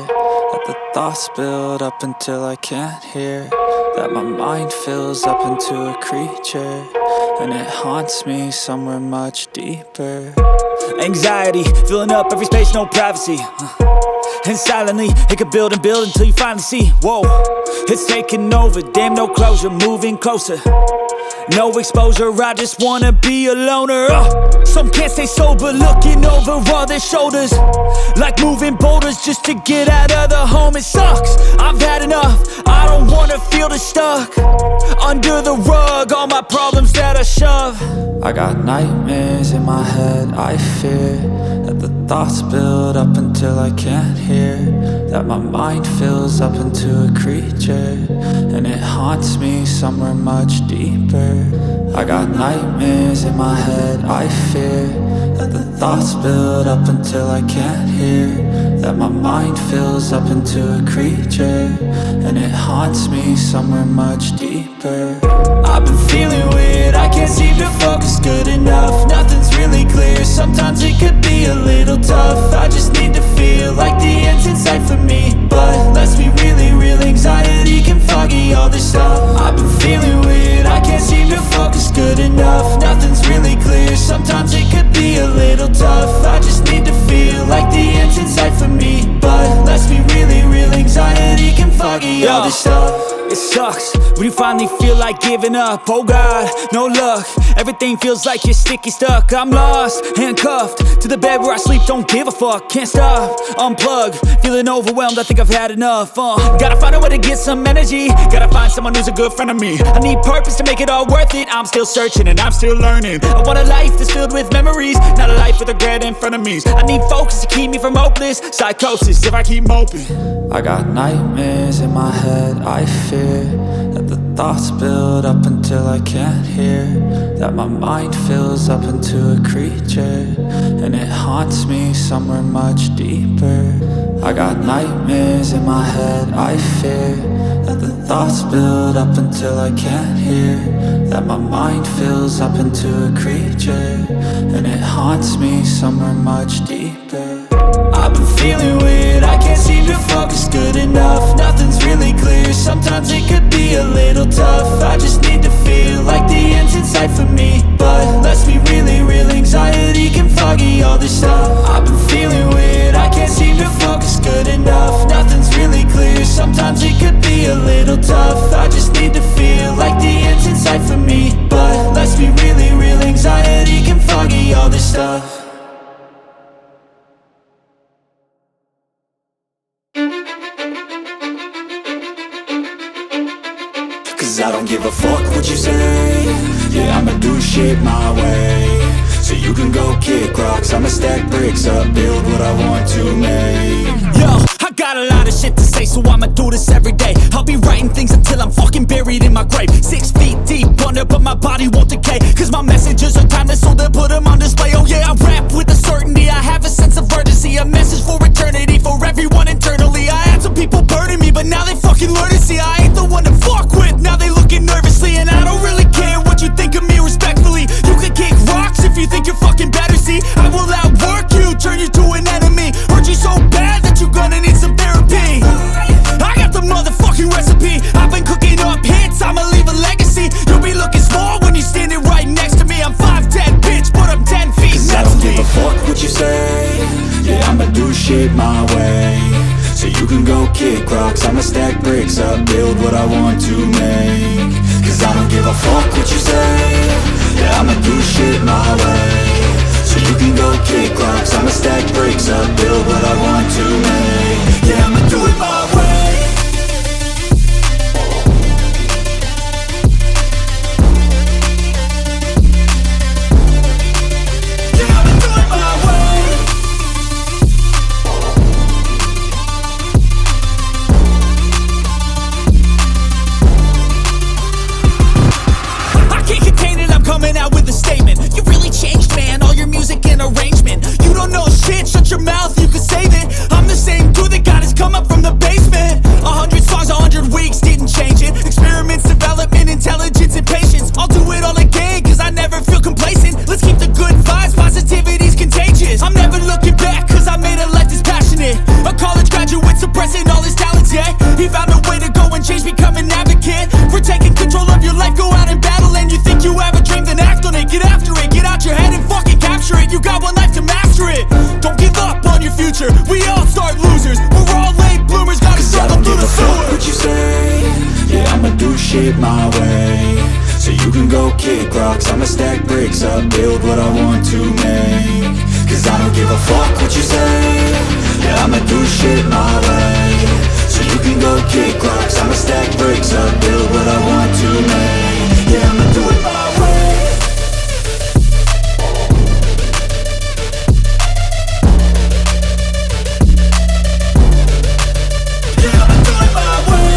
that the thoughts build up until I can't hear, that my mind fills up into a creature, and it haunts me somewhere much deeper. Anxiety, filling up every space, no privacy. And silently, it could build and build until you finally see, whoa, it's taking over, damn no closure, moving closer. No exposure, I just wanna be a loner. Some can't stay sober, looking over all their shoulders, like moving boulders just to get out of the home. It sucks, I've had enough, I don't wanna feel the stuck under the rug, all my problems that I shove. I got nightmares in my head, I fear that the thoughts build up until I can't hear, that my mind fills up into a creature, and it haunts me somewhere much deeper. I got nightmares in my head, I fear that the thoughts build up until I can't hear, that my mind fills up into a creature, and it haunts me somewhere much deeper. I've been feeling weird, I can't seem to focus good enough. Nothing's really clear, sometimes it could be a little tough. I just need to feel like the end's in sight for me, but let's be really real, anxiety can foggy all this stuff. I've been feeling weird, I can't seem to focus good enough. Nothing's really clear, sometimes it could be a little tough. I just need to feel like the end's in sight for me, but let's be really real, anxiety can foggy all this stuff. It sucks when you finally feel like giving up. Oh God, no luck, everything feels like you're sticky stuck. I'm lost, handcuffed to the bed where I sleep, don't give a fuck. Can't stop, unplug, feeling overwhelmed, I think I've had enough. Gotta find a way to get some energy, gotta find someone who's a good friend of me. I need purpose to make it all worth it, I'm still searching and I'm still learning. I want a life that's filled with memories, not a life with regret in front of me. I need focus to keep me from hopeless psychosis if I keep moping. I got nightmares in my head, I fear that the thoughts build up until I can't hear, that my mind fills up into a creature, and it haunts me somewhere much deeper. I got nightmares in my head, I fear that the thoughts build up until I can't hear, that my mind fills up into a creature, and it haunts me somewhere much deeper. I've been feeling weird, I can't seem to focus good enough. Nothing's really clear, sometimes it could be a little tough. I just need to feel like the end's in sight for me, but let's be really real, anxiety can foggy all this stuff. I've been feeling weird, I can't seem to focus good enough. Nothing's really clear, sometimes it could be a little tough. I just need to feel like the end's in sight for me, but let's be really real, anxiety can foggy all this stuff. Cause I don't give a fuck what you say. Yeah, I'ma do shit my way, so you can go kick rocks, I'ma stack bricks up, build what I want to make. Yo, I got a lot of shit to say, so I'ma do this every day. I'll be writing things until I'm fucking buried in my grave. 6 feet deep under, but my body won't decay, cause my messages are timeless, so they'll put them on display. Oh yeah, I rap with a certainty, I have a sense of urgency, a message for eternity, for everyone internally. I had some people burning me, but now they fucking learn to see I ain't the one to fuck with. Now they looking nervously, and I don't really care what you think of me respectfully. You can kick rocks if you think you're fucking better, see I will outwork you, turn you to an enemy, hurt you so bad that you're gonna need some therapy. I got the motherfucking recipe, I've been cooking up hits, I'ma leave a legacy. You'll be looking small when you're standing right next to me. I'm 5'10", bitch, but I'm 10 feet. Cause I don't give a fuck what you say. Yeah, I'ma do shit my way, so you can go kick rocks, I'ma stack bricks up, build what I want to make. Cause I don't give a fuck what you say. Yeah, I'ma do shit my way, so you can go kick rocks, I'ma stack bricks up, build what I want to make. Yeah, I'ma do it my way. Coming out with a statement. You really changed, man, all your music and arrangement. You don't know shit, shut your mouth, you can save it. I'm the same dude that got his come up from the base. He found a way to go and change, become an advocate for taking control of your life. Go out and battle, and you think you have a dream, then act on it. Get after it, get out your head and fucking capture it. You got one life to master it. Don't give up on your future. We all start losers. We're all late bloomers. Gotta struggle through the sewer. What you say? Yeah, I'ma do shit my way. So you can go kick rocks, I'ma stack bricks up, build what I want to make. Cause I don't give a fuck what you say. Yeah, I'ma do shit my way. So you can go kick rocks, I'ma stack bricks up, build what I want to make. Yeah, I'ma do it my way. Yeah, I'ma do it my way.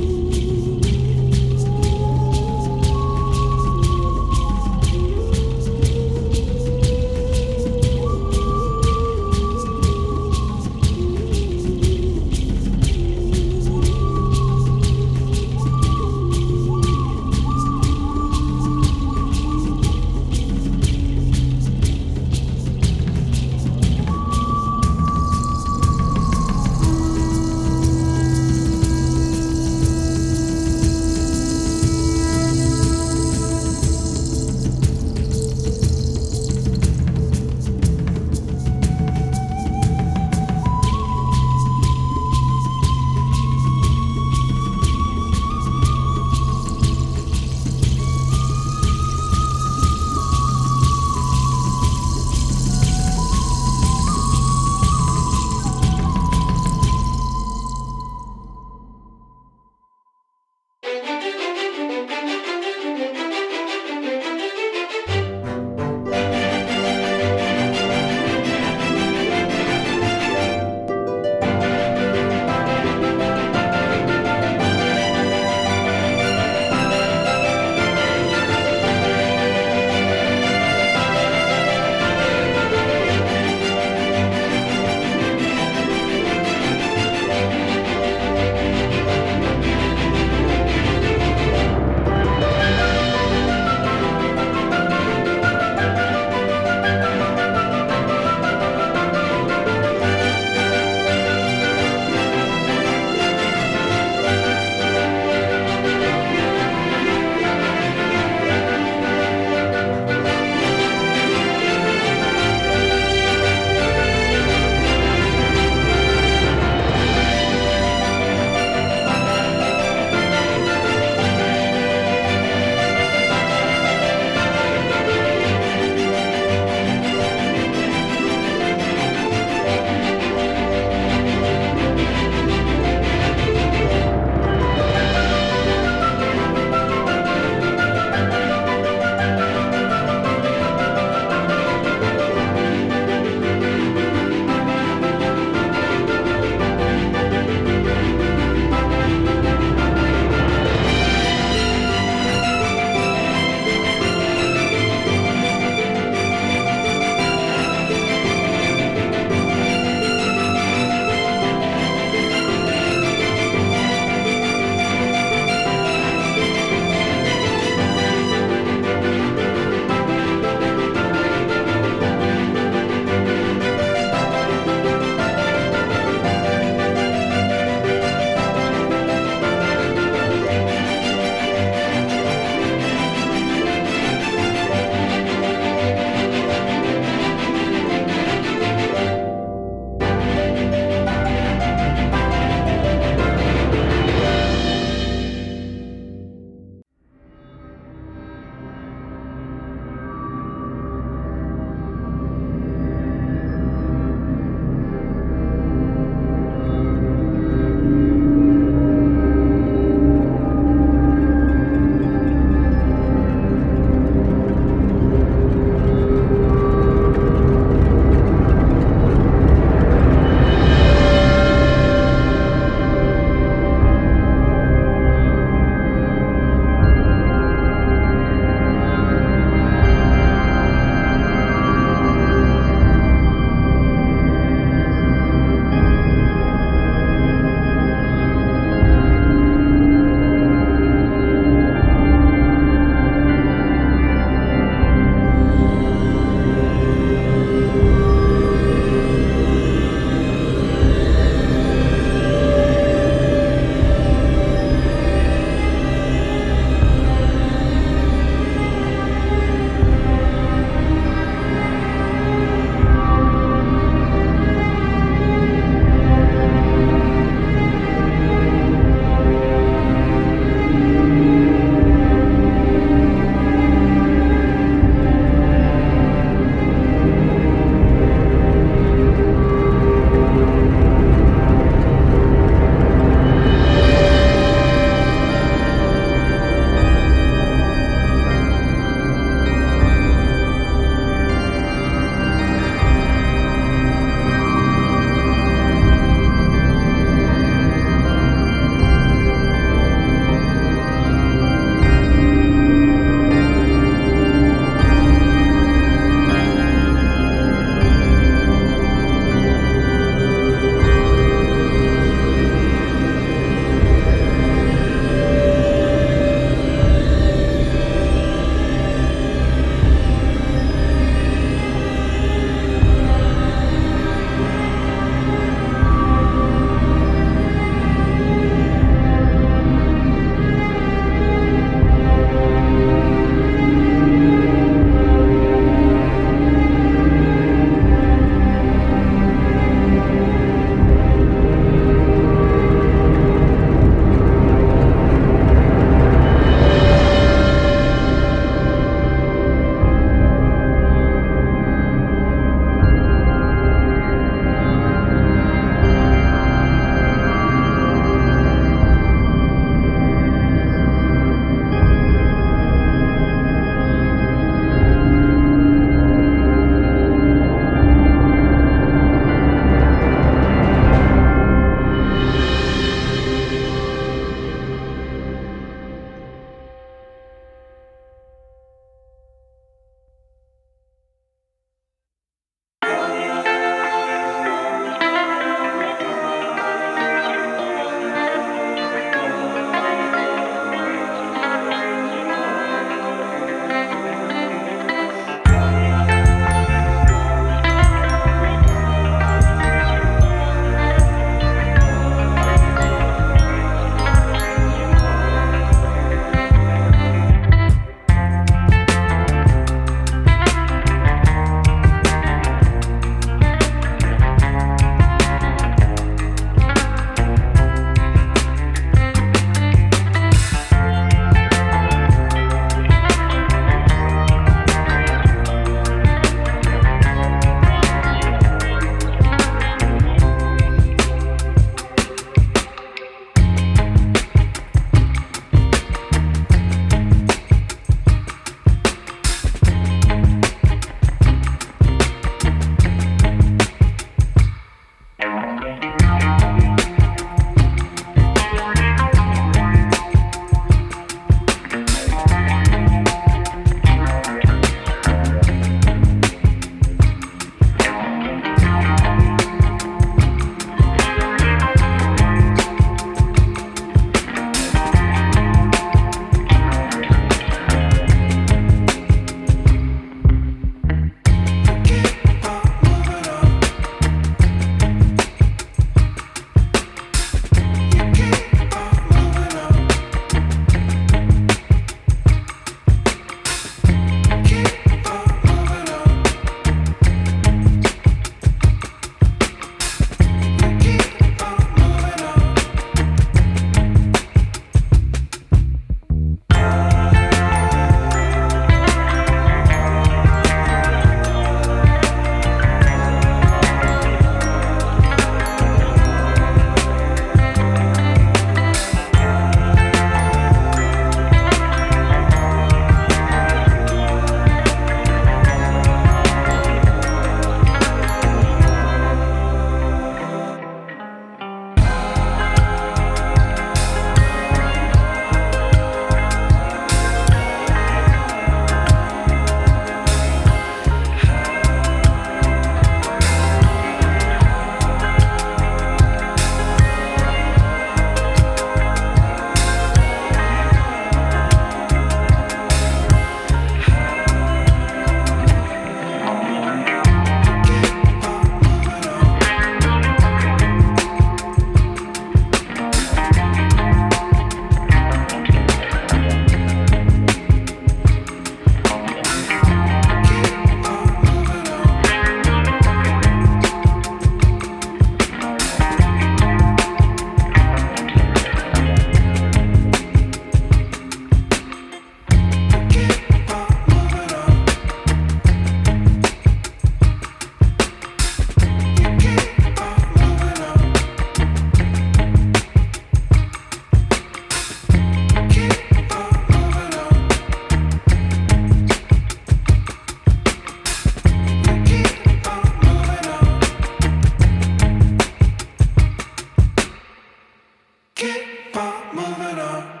moving on.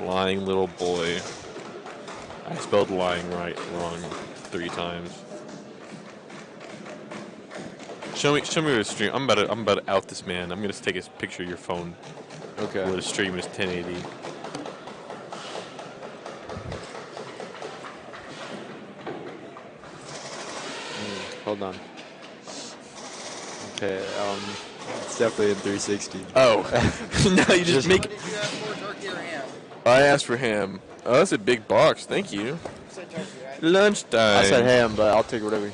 Lying little boy. I spelled lying wrong 3 times. Show me the stream. I'm about to out this man. I'm gonna take a picture of your phone. Okay. Where the stream is 1080. Hold on. Okay, it's definitely in 360. Oh, no, you just make. Did you ask for turkey or ham? I asked for ham. Oh, that's a big box. Thank you. You said turkey, right? Lunchtime. I said ham, but I'll take whatever.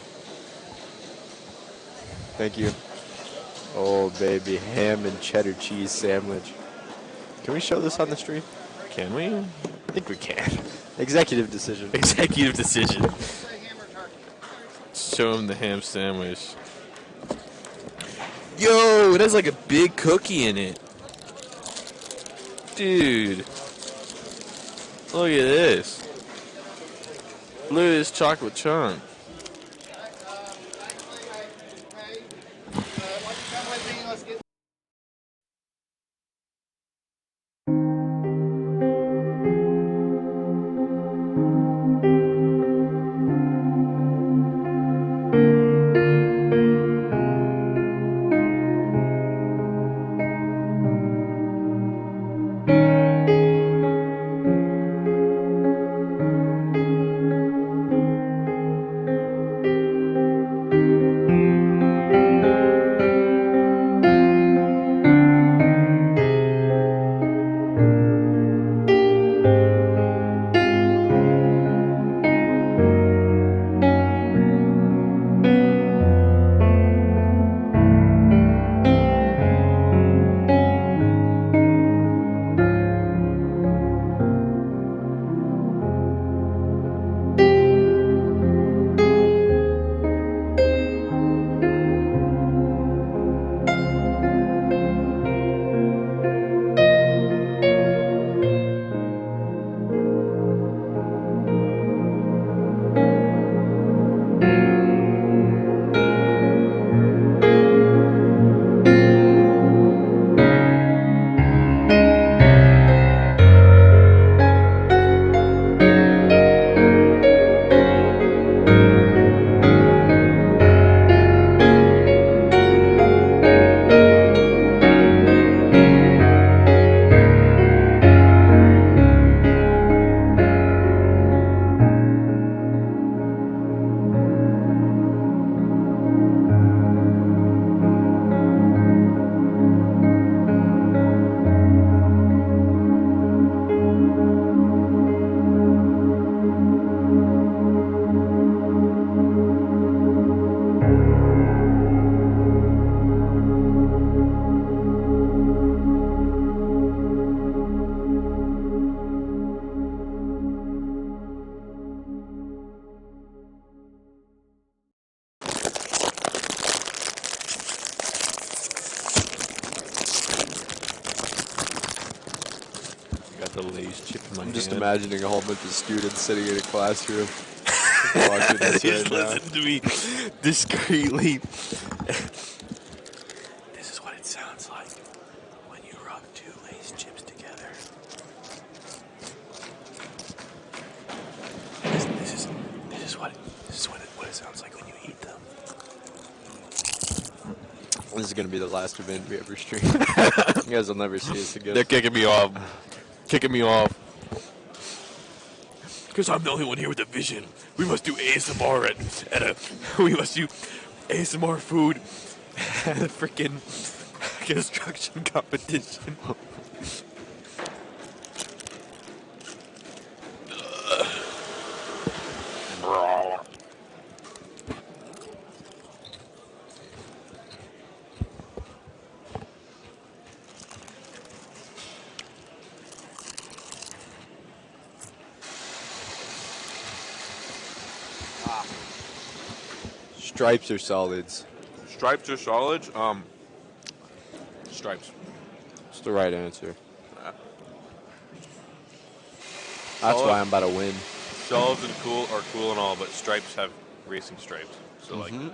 Thank you. Oh, baby, ham and cheddar cheese sandwich. Can we show this on the stream? Can we? I think we can. Executive decision. Executive decision. Say ham or turkey? Show him the ham sandwich. Yo, it has like a big cookie in it. Dude. Look at this. Look at this chocolate chunk. Got the Lay's chip in my I'm just hand. imagining a whole bunch of students sitting in a classroom watching this Just right now. listen to me discreetly. This is what it sounds like when you rub 2 Lay's chips together. This is what it sounds like when you eat them. This is gonna be the last event we ever stream. You guys will never see us again. They're kicking me off. Because I'm the only one here with a vision. We must do ASMR we must do ASMR food at a freaking construction competition. Stripes or solids? Stripes or solids? Stripes. It's the right answer. That's why I'm about to win. Solids and are cool and all, but stripes have racing stripes. So like you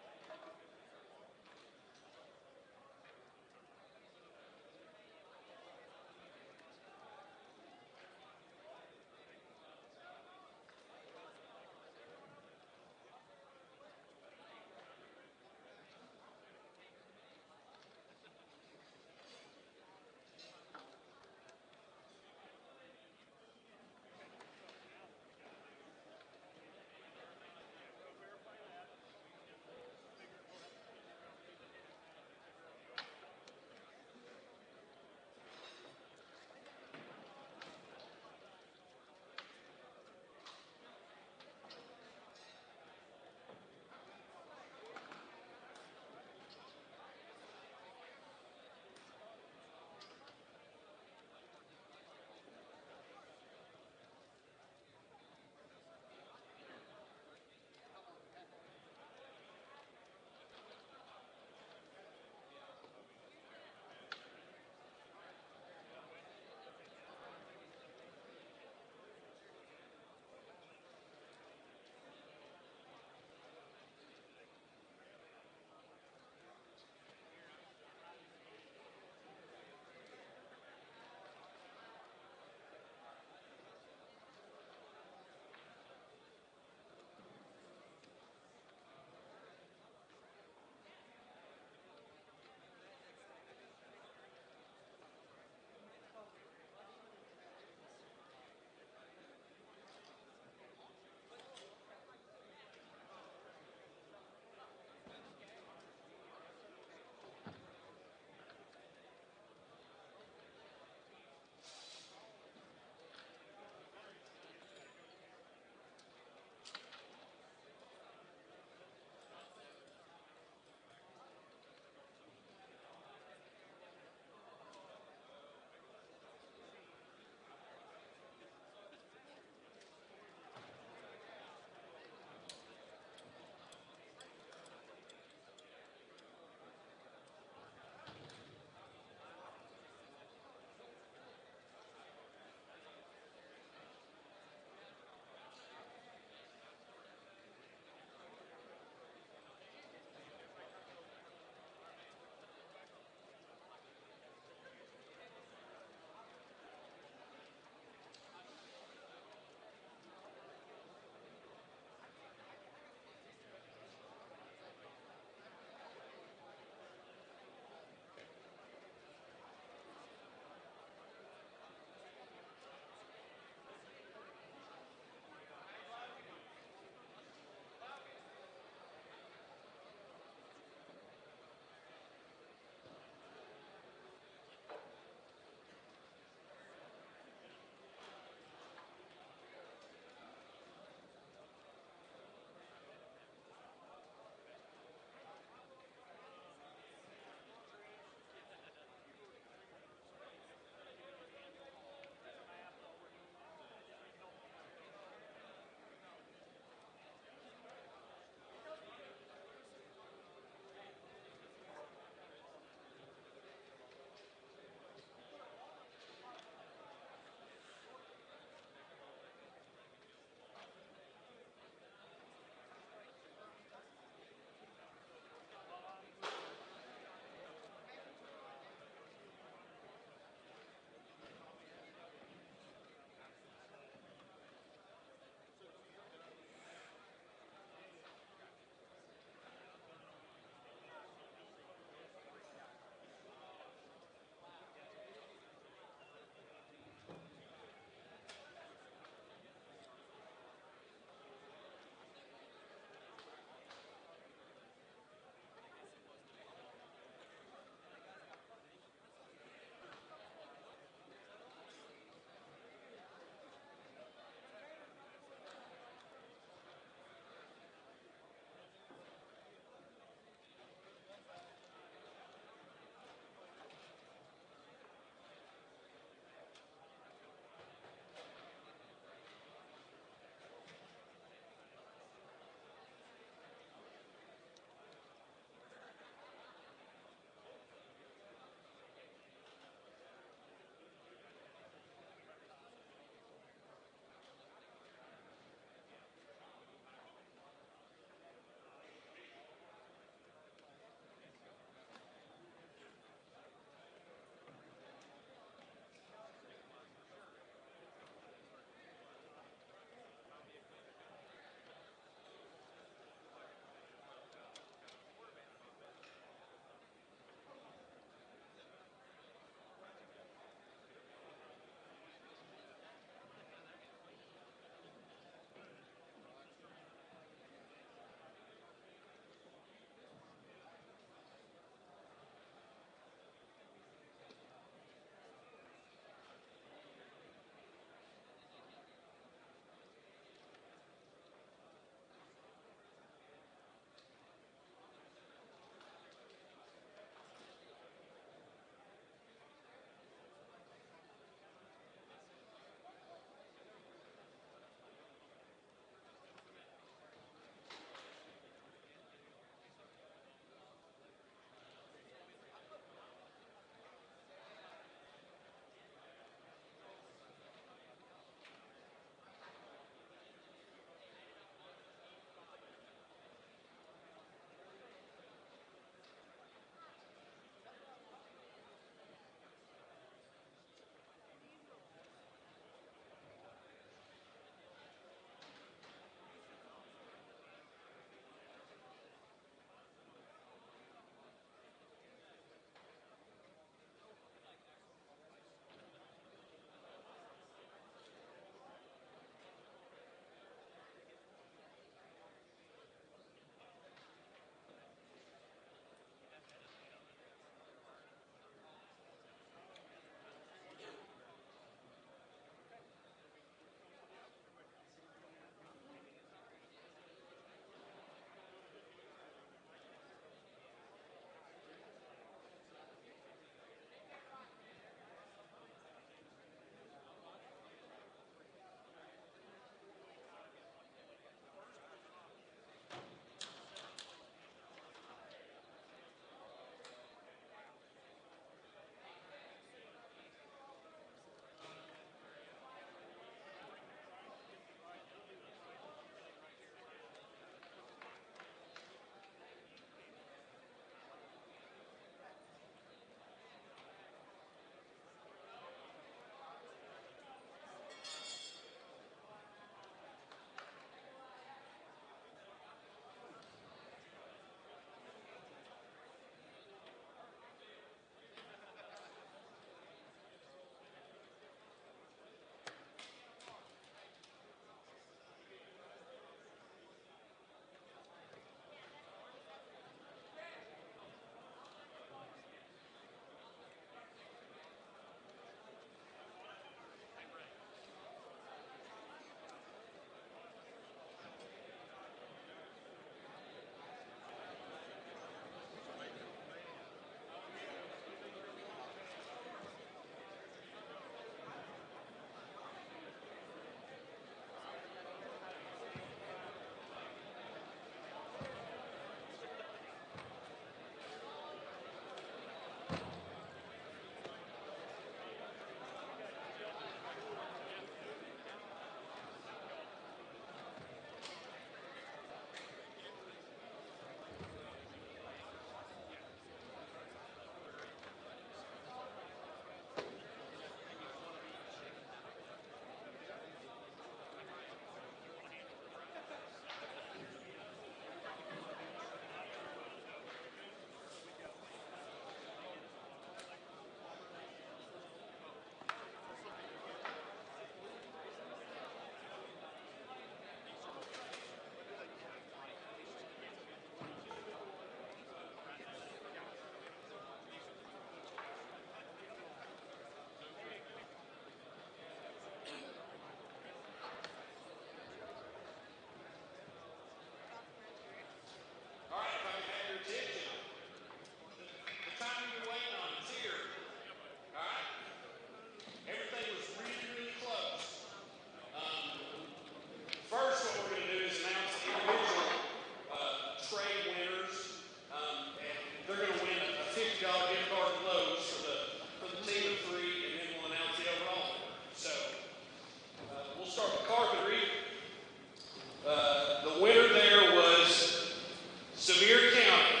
Sevier County.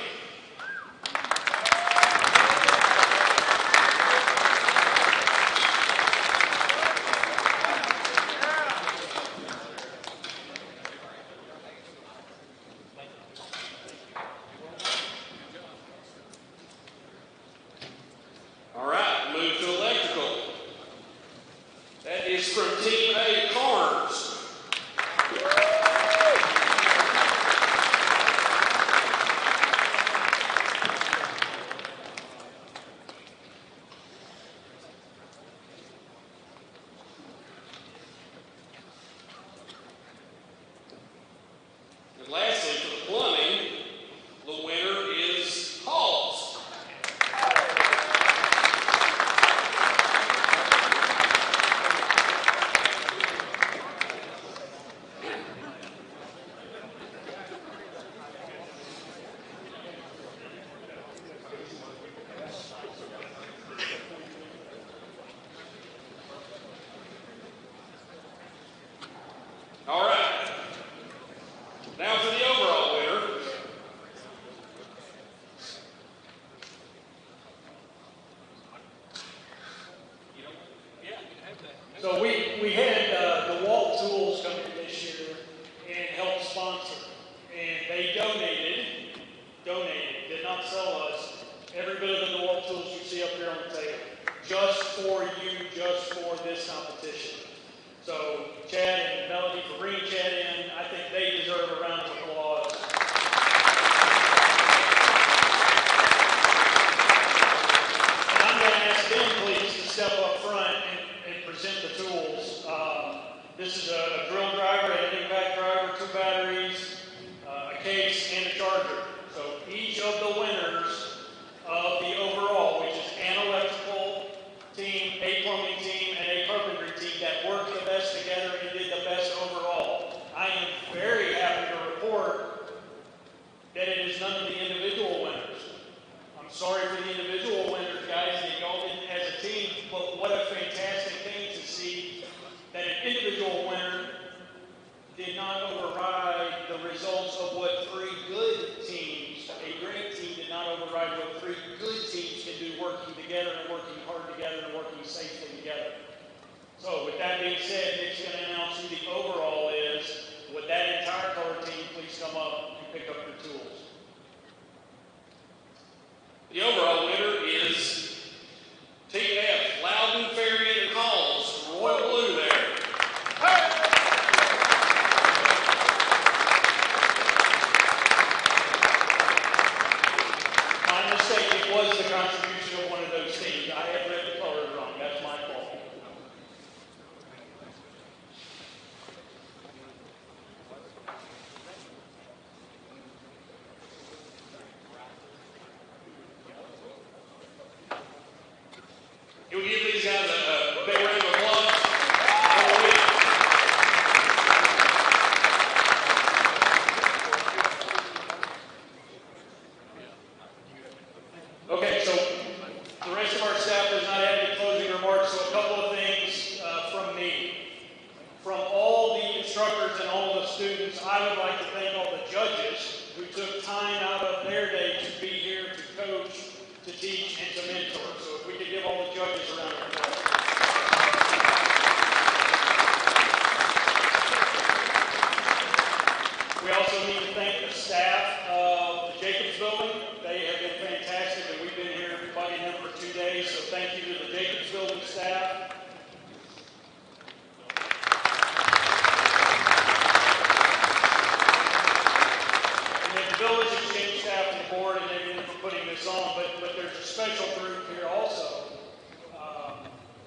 All right, move to electrical. That is from Team A, Cars. And lastly, for the plumbing, the winner is Halls. All right. Now for the overall winner. So we had the Walt Tools come in this year and help sponsor. And they donated, did not sell us, every bit of the DeWalt tools you see up here on the table. Just for you, just for this competition. So Chad and Melody for bringing Chad in, I think they deserve a round of applause. And I'm going to ask them please to step up front and present the tools. This is a drill driver, an impact driver, 2 batteries, a case, and a charger. So each of the winners of the overall, which is an electrical team, a plumbing team, and a carpentry team that worked the best together and did the best overall. I am very happy to report that it is none of the individual winners. I'm sorry for the individual winners, guys, that y'all didn't as a team, but what a fantastic thing to see that an individual winner did not override the results of what 3 good teams, a great team did not override what 3 good teams can do working together and working hard together and working safely together. So with that being said, Nick's going to announce who the overall is. Would that entire color team please come up and pick up your tools? The overall winner is Team F, Loudon, Ferry, and Halls, Royal Blue there. My mistake, it was the contribution of one of those teams. I had read the colors wrong. That's my fault. Can we give these guys a big round of applause? Okay, so the rest of our staff does not have any closing remarks, so a couple of things from me. From all the instructors and all the students, I would like to thank all the judges who took time out of their day to be here to coach, to teach, and to mentor. So if we could give all the judges a round of applause. We also need to thank the staff of the Jacobs Building. They have been fantastic, and we've been here bugging them for 2 days, so thank you to the Jacobs Building staff. And then the Village Exchange staff and the board and everything for putting this on, but there's a special group here also.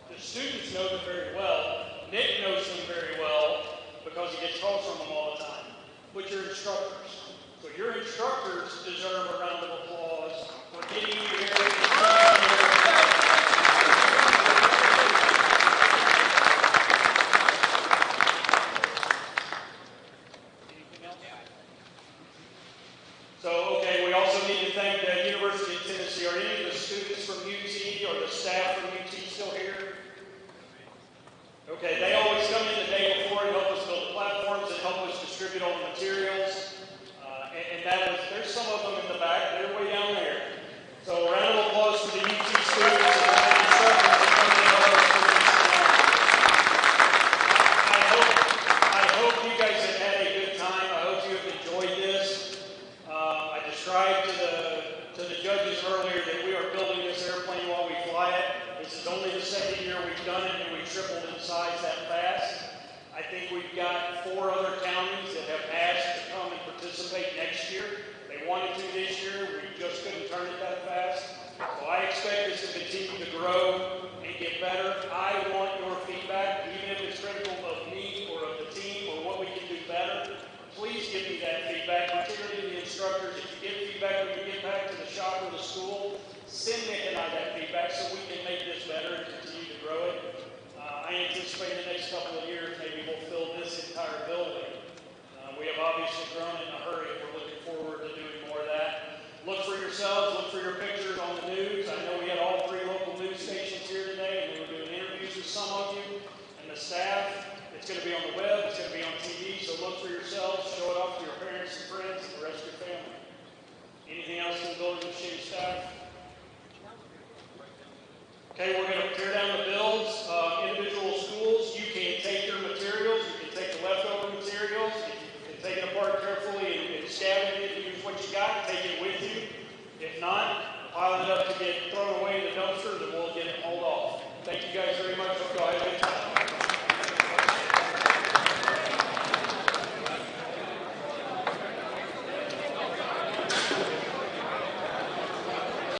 The students know them very well. Nick knows them very well because he gets calls from them all the time. But your instructors. So your instructors deserve a round of applause for getting you here. Anything else? So, okay, we also need to thank the University of Tennessee. Are any of the students from UT or the staff from UT still here? Okay, they always come in the day before and help us build platforms and help us distribute all the materials. And there's some of them in the back, they're way down there. So a round of applause for the UT students and the instructors that come in all those students. I hope you guys have had a good time. I hope you have enjoyed this. I described to the judges earlier that we are building this airplane while we fly it. This is only the second year we've done it, and we've tripled in size that fast. I think we've got 4 other counties that have asked to come and participate next year. They wanted to this year, we just couldn't turn it that fast. So I expect this to continue to grow and get better. I want your feedback, even if it's critical of me or of the team or what we can do better. Please give me that feedback, particularly the instructors. If you get feedback when you get back to the shop or the school, send Nick and I that feedback so we can make this better and continue to grow it. I anticipate in the next couple of years, maybe we'll fill this entire building. We have obviously grown in a hurry. We're looking forward to doing more of that. Look for yourselves, look for your pictures on the news. I know we had all 3 local news stations here today, and we were doing interviews with some of you and the staff. It's going to be on the web, it's going to be on TV, so look for yourselves, show it off to your parents and friends and the rest of your family. Anything else to the Building Exchange staff? Okay, we're going to